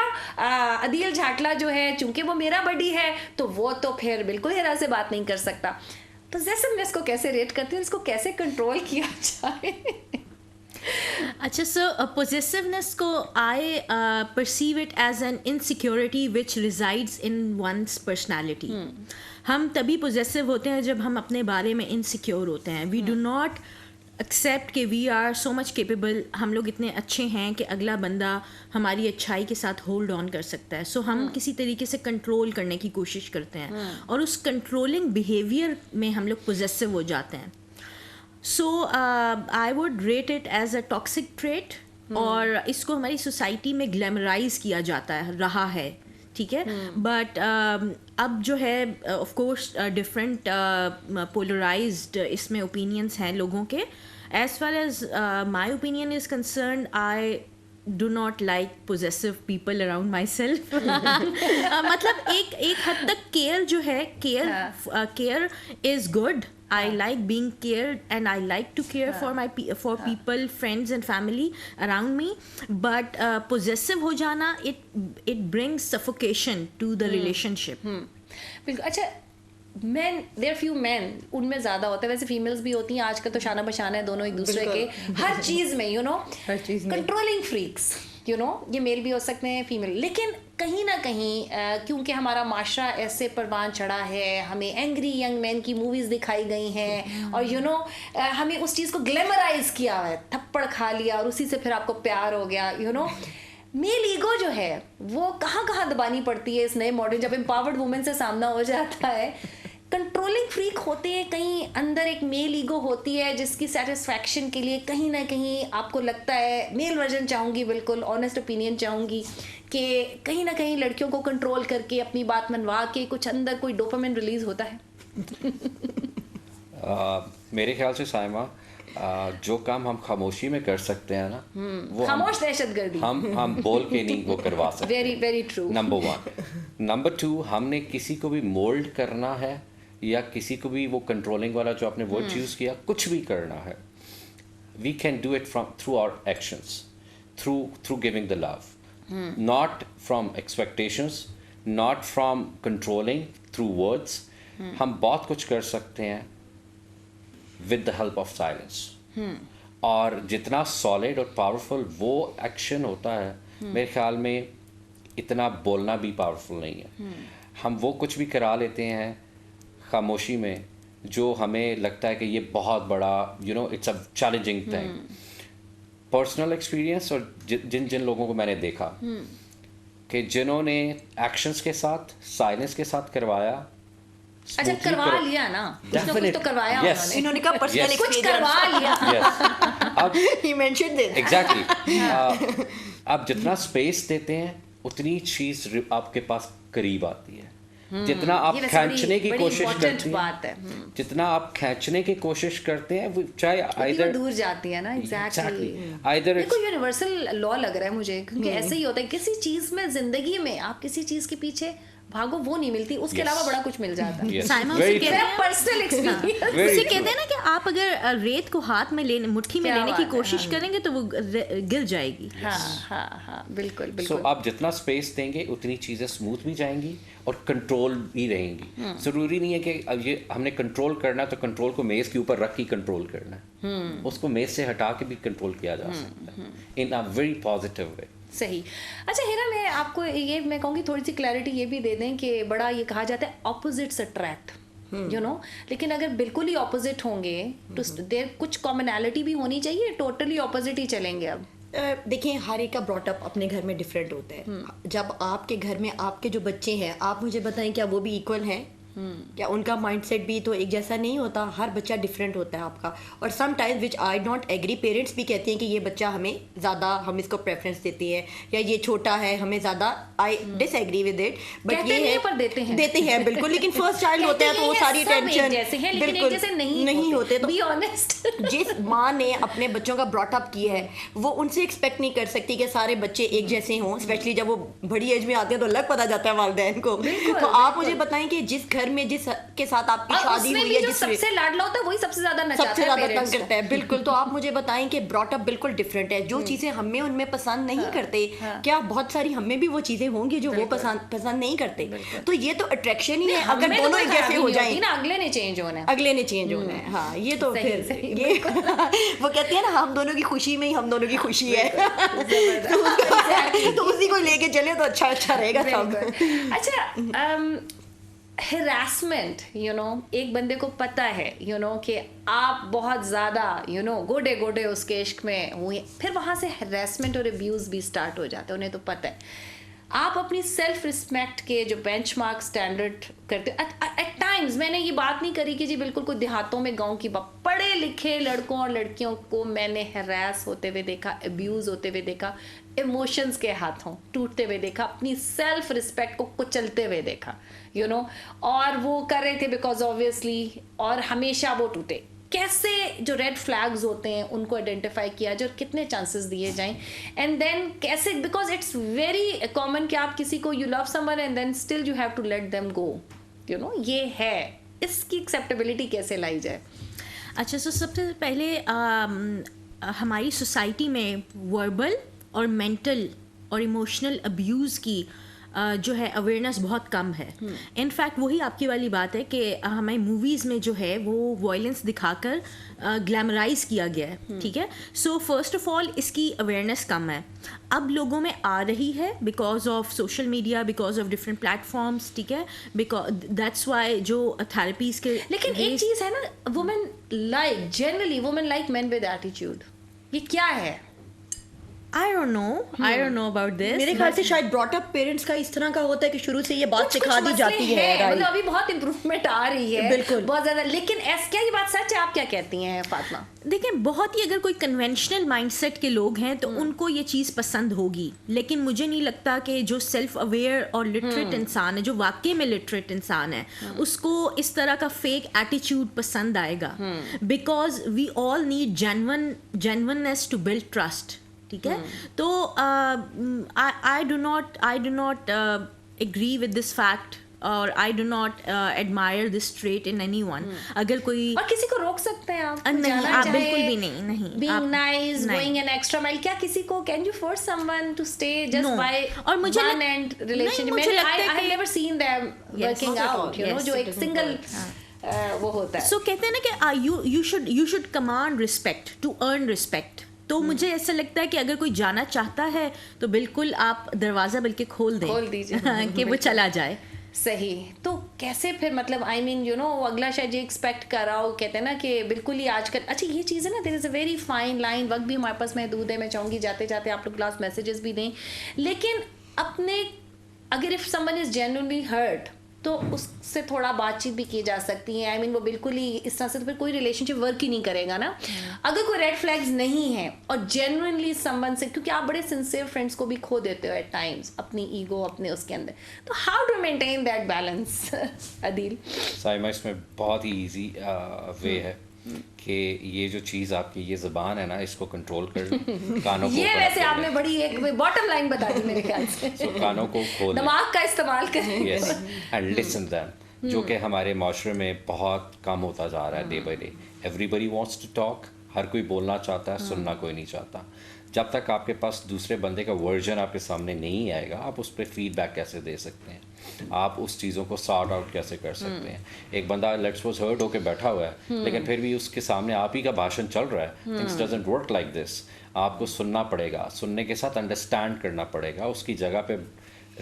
अदील झाटला जो है चूंकि वो मेरा बड़ी है तो वो तो फिर बिल्कुल हीरा से बात नहीं कर सकता। पोजेसिवनेस को कैसे रेट करते हैं, इसको कैसे कंट्रोल किया जाए? अच्छा, सो पोजेसिवनेस को I perceive it as an insecurity which resides in one's personality. हम तभी पोजेसिव होते हैं जब हम अपने बारे में इनसिक्योर होते हैं। वी डू नॉट एक्सेप्ट कि we are so much capable, हम लोग इतने अच्छे हैं कि अगला बंदा हमारी अच्छाई के साथ होल्ड ऑन कर सकता है। सो हम किसी तरीके से कंट्रोल करने की कोशिश करते हैं और उस कंट्रोलिंग बिहेवियर में हम लोग पोजेसिव हो जाते हैं। So I would rate it as a toxic trait, और इसको हमारी सोसाइटी में ग्लैमराइज किया जाता है रहा है, ٹھیک ہے. بٹ اب جو ہے آف کورس ڈفرینٹ پولرائزڈ اس میں اوپینینس ہیں لوگوں کے. As far as my opinion is concerned, I do not like possessive people around myself. مطلب ایک حد تک کیئر جو ہے, care is good. I like being cared and I like to care for people, friends and family around me. But possessive ہو جانا, it brings suffocation to the relationship. بالکل. اچھا مین, دیر few مین, ان میں زیادہ ہوتا ہے, ویسے فیمیلز بھی ہوتی ہیں آج کل تو شانہ بشانہ ہے دونوں ایک دوسرے کے ہر چیز میں, you know, controlling freaks, you know, یہ میل بھی ہو سکتے ہیں فیمیل. لیکن کہیں نہ کہیں کیونکہ ہمارا معاشرہ ایسے پروان چڑھا ہے, ہمیں اینگری ینگ مین کی موویز دکھائی گئی ہیں, اور یو نو ہمیں اس چیز کو گلیمرائز کیا ہے, تھپڑ کھا لیا اور اسی سے پھر آپ کو پیار ہو گیا, یو نو. میل ایگو جو ہے وہ کہاں کہاں دبانی پڑتی ہے اس نئے ماڈرن, جب امپاورڈ وومن سے سامنا ہو جاتا ہے. کنٹرولنگ فریک ہوتے ہیں, کہیں اندر ایک میل ایگو ہوتی ہے جس کی سیٹسفیکشن کے لیے کہیں نہ کہیں آپ کو لگتا ہے, میل ورژن چاہوں گی, بالکل آنیسٹ اوپینین چاہوں گی, کہ کہیں نہ کہیں لڑکیوں کو کنٹرول کر کے اپنی بات منوا کے کچھ اندر کوئی ڈوپامین ریلیز ہوتا ہے. میرے خیال سے سائمہ, جو کام ہم خاموشی میں کر سکتے ہیں نا, وہ خاموش دہشت گردی ہم بول کے نہیں وہ کروا سکتے. Very very true. Number 1. Number 2, ہم نے کسی کو بھی مولڈ کرنا ہے یا کسی کو بھی وہ کنٹرولنگ والا جو آپ نے ورڈ یوز کیا, کچھ بھی کرنا ہے, we can do it through our actions, through giving the love, not from expectations, not from controlling through words. ہم بہت کچھ کر سکتے ہیں with the help of silence. اور جتنا سالڈ اور پاورفل وہ ایکشن ہوتا ہے, میرے خیال میں اتنا بولنا بھی پاورفل نہیں ہے. ہم وہ کچھ بھی کرا لیتے ہیں خاموشی میں جو ہمیں لگتا ہے کہ یہ بہت بڑا, you know, it's a challenging thing. Personal experience, اور جن لوگوں کو میں نے دیکھا کہ جنہوں نے ایکشنس کے ساتھ, سائلنس کے ساتھ کروایا. اچھا کروا لیا نا, کچھ نہ کچھ تو کروایا انہوں نے کہا پرسنل کچھ کروا لیا. ایگزیکٹلی. آپ جتنا اسپیس دیتے ہیں اتنی چیز آپ کے پاس قریب آتی ہے. جتنا آپ کھینچنے کی کوشش کرتے ہیں, جتنا آپ کھینچنے کی کوشش کرتے ہیں, چاہے ادھر دور جاتی ہے نا. ایگزیکٹلی. ادھر بالکل یونیورسل لا لگ رہا ہے مجھے, کیونکہ ایسے ہی ہوتا ہے کسی چیز میں, زندگی میں آپ کسی چیز کے پیچھے بھاگو وہ نہیں ملتی, اس کے علاوہ بڑا کچھ مل جاتا ہے. پرسنل ایکسپیرینس اسے کہتے ہیں نا کہ آپ اگر ریت کو ہاتھ میں لینے, مٹھی میں لینے کی کوشش کریں گے تو وہ گر جائے گی. ہاں بالکل بالکل. سو آپ جتنا اسپیس دیں گے اتنی چیزیں اسموتھ بھی جائیں گی اور کنٹرول بھی رہیں گی. ضروری نہیں ہے کہ اب یہ ہم نے کنٹرول کرنا تو کنٹرول کو میز کے اوپر رکھ کے کنٹرول کرنا ہے, اس کو میز سے ہٹا کے بھی کنٹرول کیا جا سکتا ہے ان اے ویری پازیٹیو وے. صحیح. اچھا ہیرا, میں آپ کو یہ میں کہوں گی تھوڑی سی کلیئرٹی یہ بھی دے دیں کہ بڑا یہ کہا جاتا ہے اپوزٹس اٹریکٹ, یو نو, لیکن اگر بالکل ہی اپوزٹ ہوں گے تو دیر کچھ کامنالٹی بھی ہونی چاہیے, ٹوٹلی اپوزٹ ہی چلیں گے. اب دیکھیں ہر ایک کا براٹ اپ اپنے گھر میں ڈفرینٹ ہوتا ہے. جب آپ کے گھر میں آپ کے جو بچے ہیں, آپ مجھے بتائیں کیا وہ بھی ایکول ہیں؟ کیا ان کا مائنڈ سیٹ بھی تو ایک جیسا نہیں ہوتا؟ ہر بچہ ڈفرینٹ ہوتا ہے آپ کا. اور some times which I don't agree, parents بھی کہتے ہیں کہ یہ بچہ ہمیں زیادہ, ہم اس کو پریفرنس دیتے ہیں, یا یہ چھوٹا ہے ہمیں زیادہ. آئی ڈس ایگری ود اٹ, بٹ یہ ہے دیتے ہیں بالکل, لیکن فرسٹ چائلڈ ہوتا ہے تو وہ ساری ٹینشن بالکل نہیں ہوتے. تو جس ماں نے اپنے بچوں کا براٹ اپ کیا ہے وہ ان سے ایکسپیکٹ نہیں کر سکتی کہ سارے بچے ایک جیسے ہوں, اسپیشلی جب وہ بڑی ایج میں آتے ہیں تو الگ پتہ جاتا ہے والدین کو. تو آپ مجھے بتائیں کہ جس گھر میں جس کے ساتھ آپ کی شادی ہوئی ہے, جس سب سے لاڈلا ہوتا ہے وہی سب سے زیادہ تنگ کرتا ہے. بالکل. تو آپ مجھے بتائیں کہ براٹ اپ بالکل ڈفرینٹ ہے. جو چیزیں ہمیں ان میں پسند نہیں کرتے, کیا بہت ساری ہمیں بھی وہ چیزیں ہوں گی جو وہ پسند نہیں کرتے. تو یہ تو اٹریکشن ہی ہے اگر دونوں ایک جیسے ہو جائیں. اگلے نے چینج ہونا ہے. ہاں یہ تو پھر یہ وہ کہتے ہیں نا ہم دونوں کی خوشی میں ہی ہم دونوں کی خوشی ہے, تو اسی کو لے کے چلے تو اچھا رہے گا سب. اچھا ہراسمنٹ, یو نو, ایک بندے کو پتہ ہے, یو نو, کہ آپ بہت زیادہ, یو نو, گوڈے اس کے عشق میں ہوئے, پھر وہاں سے ہراسمنٹ اور ابیوز بھی اسٹارٹ ہو جاتے ہیں, انہیں تو پتہ ہے. آپ اپنی سیلف رسپیکٹ کے جو بینچ مارک اسٹینڈرڈ کرتے, ایٹ ٹائمز میں نے یہ بات نہیں کری کہ جی بالکل کوئی دیہاتوں میں گاؤں کی پڑھے لکھے لڑکوں اور لڑکیوں کو میں نے ہراس ہوتے ہوئے دیکھا, ابیوز ہوتے ہوئے دیکھا. इमोशंस के हाथों टूटते हुए देखा, अपनी सेल्फ रिस्पेक्ट को कुचलते हुए देखा, यू नो, और वो कर रहे थे बिकॉज ऑब्वियसली, और हमेशा वो टूटे। कैसे जो रेड फ्लैग्स होते हैं उनको आइडेंटिफाई किया जाए और कितने चांसेस दिए जाएं, एंड देन कैसे, बिकॉज इट्स वेरी कॉमन कि आप किसी को, you love someone and then still you have to let them go, you know, ये है, इसकी एक्सेप्टेबिलिटी कैसे लाई जाए? अच्छा, सो सबसे पहले हमारी सोसाइटी में वर्बल और मेंटल और इमोशनल अब्यूज़ की जो है अवेयरनेस बहुत कम है। इनफैक्ट वही आपकी वाली बात है कि हमें मूवीज़ में जो है वो वायलेंस दिखाकर ग्लैमराइज किया गया है, ठीक है। सो फर्स्ट ऑफ ऑल इसकी अवेयरनेस कम है, अब लोगों में आ रही है because of social media, because of different platforms, ठीक है, बिकॉज दैट्स वाई जो थेरेपीज़ के। लेकिन एक चीज़ है ना, women like, generally women like main with attitude, ये क्या है? I don't know about this. मेरे ख्याल से शायद ब्रॉट अप पेरेंट्स का इस तरह का होता है कि शुरू से ये बात कुछ सिखा दी मसले जाती है, हैं, मतलब right? अभी बहुत इम्प्रूवमेंट आ रही है, बिल्कुल, बहुत ज्यादा। लेकिन क्या ये बात सच है? आप क्या कहती हैं फातिमा? देखिए, बहुत ही अगर कोई कन्वेंशनल माइंडसेट के लोग हैं तो उनको ये चीज़ पसंद होगी, लेकिन मुझे नहीं लगता कि जो सेल्फ अवेयर और लिटरेट इंसान है, जो वाकई में लिटरेट इंसान है, उसको इस तरह का फेक एटीट्यूड पसंद आएगा, because we all need genuineness to build trust, ठीक है। तो I do not agree with this fact और I do not admire this trait in anyone. अगर कोई और किसी को रोक सकते हैं आप? नहीं, जाना आप चाहे, बिल्कुल भी नहीं being nice, नहीं। going an extra mile, क्या किसी को, can you force someone to stay just No. by और मुझे one end relationship? मुझे लगता है I have कि- never seen them working not at out, all. you know, Yes, जो it एक doesn't single work. वो होता है। सो कहते हैं ना कि you should command respect to earn respect। तो मुझे ऐसा लगता है कि अगर कोई जाना चाहता है तो बिल्कुल आप दरवाज़ा बल्कि खोल दीजिए। कि वो चला जाए। सही। तो कैसे फिर, मतलब आई मीन यू नो, अगला शायद ये एक्सपेक्ट कर रहा हो, कहते हैं ना कि बिल्कुल ही आजकल, अच्छा ये चीज़ है ना, there is a very fine line, वक्त भी हमारे पास महदूद है, मैं चाहूँगी जाते जाते आप लोग लास्ट मैसेजेस भी दें, लेकिन अपने, अगर if someone is genuinely hurt तो उससे थोड़ा बातचीत भी की जा सकती है। आई मीन वो बिल्कुल ही इस तरह से तो फिर कोई रिलेशनशिप वर्क ही नहीं करेगा ना। अगर कोई रेड फ्लैग्स नहीं है और जेन्युइनली संबंध से, क्योंकि आप बड़े सिंसियर फ्रेंड्स को भी खो देते हो एट टाइम्स, अपनी ईगो अपने उसके अंदर, तो how to maintain that balance? Adeel? Saima, इसमें बहुत ही ईजी वे है कि ये जो चीज़ आपकी ये ज़बान है ना, इसको कंट्रोल कर लो, कानों को ये open वैसे कर आपने लें। बड़ी एक बॉटम लाइन बता दी मेरे ख्याल से। So, कानों को खोल लें। दिमाग का इस्तेमाल करें। यस, एंड लिसन देम, जो कि हमारे माशरे में बहुत कम होता जा रहा है day by day. Everybody wants to talk, हर कोई बोलना चाहता है, सुनना कोई नहीं चाहता। जब तक आपके पास दूसरे बंदे का वर्जन आपके सामने नहीं आएगा, आप उस पर फीडबैक कैसे दे सकते हैं, आप उस चीज़ों को सॉर्ट आउट कैसे कर सकते हैं। एक बंदा लेट्स सपोज हर्ट होकर बैठा हुआ है, लेकिन फिर भी उसके सामने आप ही का भाषण चल रहा है, things doesn't work like this. आपको सुनना पड़ेगा, सुनने के साथ अंडरस्टैंड करना पड़ेगा, उसकी जगह पे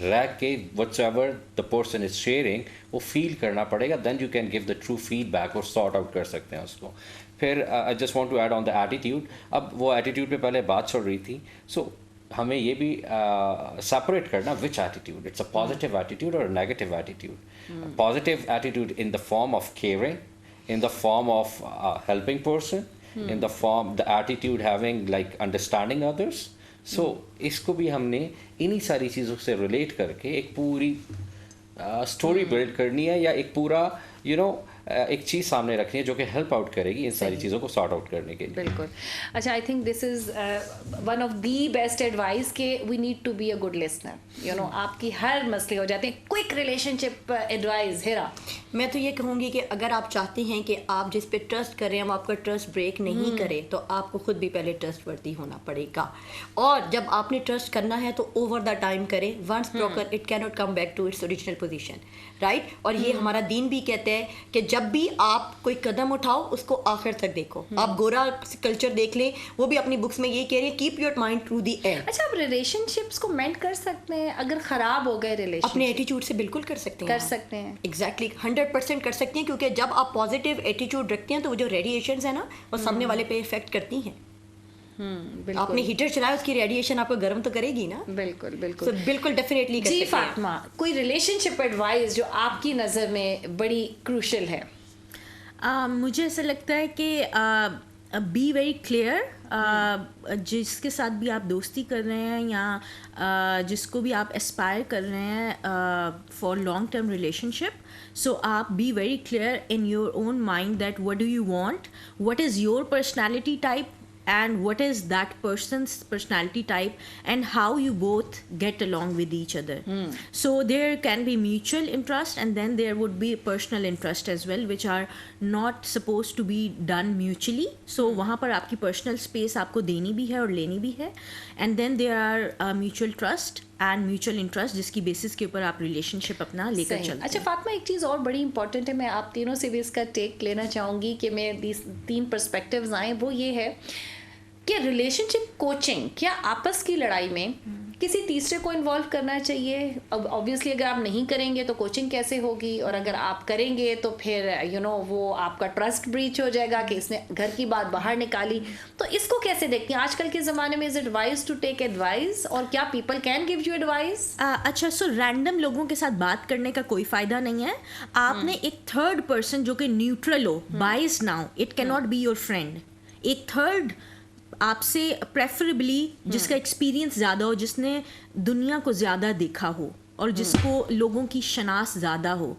रह के whatever the person is sharing वो फील करना पड़ेगा, then you can give the true feedback और सॉर्ट आउट कर सकते हैं उसको। फिर I just want to add on the attitude. अब वो एटीट्यूड पे पहले बात चल रही थी, सो हमें ये भी सेपरेट करना which attitude, it's a positive attitude और negative attitude. Positive attitude in the form of caring, in the form of a helping person, in the form, the attitude having like understanding others. So इसको भी हमने इन्हीं सारी चीज़ों से relate करके एक पूरी स्टोरी बिल्ड करनी है, या एक पूरा यू नो एक चीज़ सामने रखनी है जो कि हेल्प आउट करेगी इन सारी चीज़ों को सॉर्ट आउट करने के लिए। बिल्कुल। अच्छा, I think this is one of the best advice के we need to be a good listener. You know, आपकी हर मसले हो जाते हैं। Quick relationship advice Hira? मैं तो ये कहूँगी कि अगर आप चाहते हैं कि आप जिस पे ट्रस्ट कर रहे हैं, हम आपका ट्रस्ट ब्रेक नहीं करें, तो आपको खुद भी पहले ट्रस्टवर्दी होना पड़ेगा। और जब आपने ट्रस्ट करना है तो ओवर द टाइम करें। Once broken it can not come back to its original position, right. और ये हमारा दीन भी कहते हैं कि जब भी आप कोई कदम उठाओ उसको आखिर तक देखो। आप गोरा कल्चर देख लें, वो भी अपनी बुक्स में ये कह रहे हैं, keep your mind to the end. अच्छा, आप रिलेशनशिप्स को मेंट कर सकते हैं अगर खराब हो गए रिलेशन? अपने एटीट्यूड से बिल्कुल कर सकते हैं, कर सकते हैं। एग्जैक्टली 100% कर सकती हैं, क्योंकि जब आप पॉजिटिव एटीट्यूड रखते हैं तो वो जो रेडिएशंस है ना, वो सामने वाले पे इफेक्ट करती हैं। बिल्कुल। आपने हीटर चलाया, उसकी रेडिएशन आपको गर्म तो करेगी ना। बिल्कुल So, बिल्कुल। बिल्कुल डेफिनेटली कर जी सकते हैं। फातिमा, कोई रिलेशनशिप एडवाइस जो आपकी नज़र में बड़ी क्रूशल है? मुझे ऐसा लगता है कि बी वेरी क्लियर جس کے ساتھ بھی آپ دوستی کر رہے ہیں یا جس کو بھی آپ اسپائر کر رہے ہیں for long term relationship, so آپ be very clear in your own mind that what do you want, what is your personality type and what is that person's personality type and how you both get along with each other. So there can be mutual interest and then there would be personal interest as well, which are not supposed to be done mutually. So wahan par aapki personal space aapko deni bhi hai aur leni bhi hai, and then there are mutual trust and mutual interest جس کی basis کے اوپر آپ relation شپ اپنا لے کر چلتے ہیں. اچھا فاطمہ, ایک چیز اور بڑی امپورٹنٹ ہے, میں آپ تینوں سے بھی اس کا ٹیک لینا چاہوں گی کہ میں 3 پرسپیکٹیوز آئیں, وہ یہ ہے کہ ریلیشن شپ کوچنگ کیا آپس کی لڑائی میں کسی تیسرے کو انوالو کرنا چاہیے؟ اب آبویسلی اگر آپ نہیں کریں گے تو کوچنگ کیسے ہوگی, اور اگر آپ کریں گے تو پھر وہ آپ کا ٹرسٹ بریچ ہو جائے گا کہ اس نے گھر کی بات باہر نکالی. تو اس کو کیسے دیکھتی ہیں آج کل کے زمانے میں؟ Is it wise to take advice, اور کیا people can give you advice? اچھا, سو رینڈم لوگوں کے ساتھ بات کرنے کا کوئی فائدہ نہیں ہے. آپ نے ایک تھرڈ پرسن جو کہ نیوٹرل ہو, بائز ناؤ, اٹ کی ناٹ بی یور فرینڈ, ایک تھرڈ آپ سے پریفریبلی جس کا ایکسپیرینس زیادہ ہو, جس نے دنیا کو زیادہ دیکھا ہو اور جس کو لوگوں کی شناخت زیادہ ہو,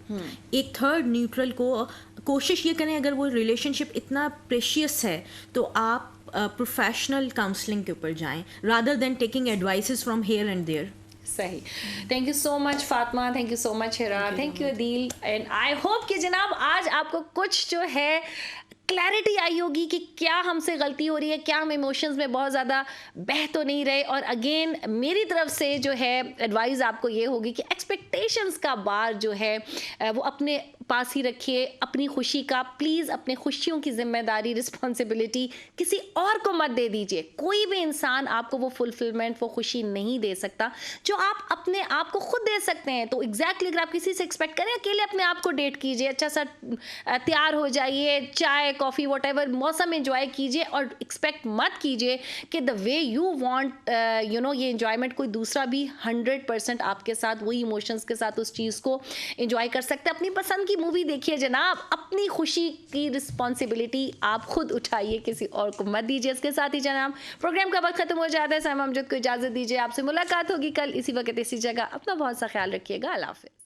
ایک تھرڈ نیوٹرل کو کوشش یہ کریں. اگر وہ ریلیشن شپ اتنا پریشیس ہے تو آپ پروفیشنل کاؤنسلنگ کے اوپر جائیں rather than taking advices from here and there. صحیح. Thank you so much Fatima, thank you so much Hira, thank you Adeel, and I hope کہ جناب آج آپ کو کچھ جو ہے کلیئرٹی آئی ہوگی کہ کیا ہم سے غلطی ہو رہی ہے, کیا ہم ایموشنز میں بہت زیادہ بہہ تو نہیں رہے. اور اگین میری طرف سے جو ہے ایڈوائز آپ کو یہ ہوگی کہ ایکسپیکٹیشنز کا بار جو ہے وہ اپنے پاس ہی رکھیے. اپنی خوشی کا پلیز, اپنے خوشیوں کی ذمہ داری, رسپانسبلٹی کسی اور کو مت دے دیجیے. کوئی بھی انسان آپ کو وہ فلفلمنٹ, وہ خوشی نہیں دے سکتا جو آپ اپنے آپ کو خود دے سکتے ہیں. تو ایگزیکٹلی اگر آپ کسی سے ایکسپیکٹ کریں, اکیلے اپنے آپ کو ڈیٹ کیجیے, اچھا سا تیار ہو جائیے, چائے کافی واٹ ایور موسم انجوائے کیجیے, اور ایکسپیکٹ مت کیجیے کہ دا وے یو وانٹ یہ انجوائمنٹ کوئی دوسرا بھی 100% آپ کے ساتھ وہی ایموشنس کے ساتھ اس چیز کو انجوائے کر سکتے. اپنی پسند کی مووی دیکھیے جناب, اپنی خوشی کی رسپانسبلٹی آپ خود اٹھائیے, کسی اور کو مت دیجیے. اس کے ساتھ ہی جناب پروگرام کا وقت ختم ہو جاتا ہے. سائمہ امجد کو اجازت دیجیے, آپ سے ملاقات ہوگی کل اسی وقت اسی جگہ. اپنا بہت سا خیال رکھیے گا. اللہ حافظ.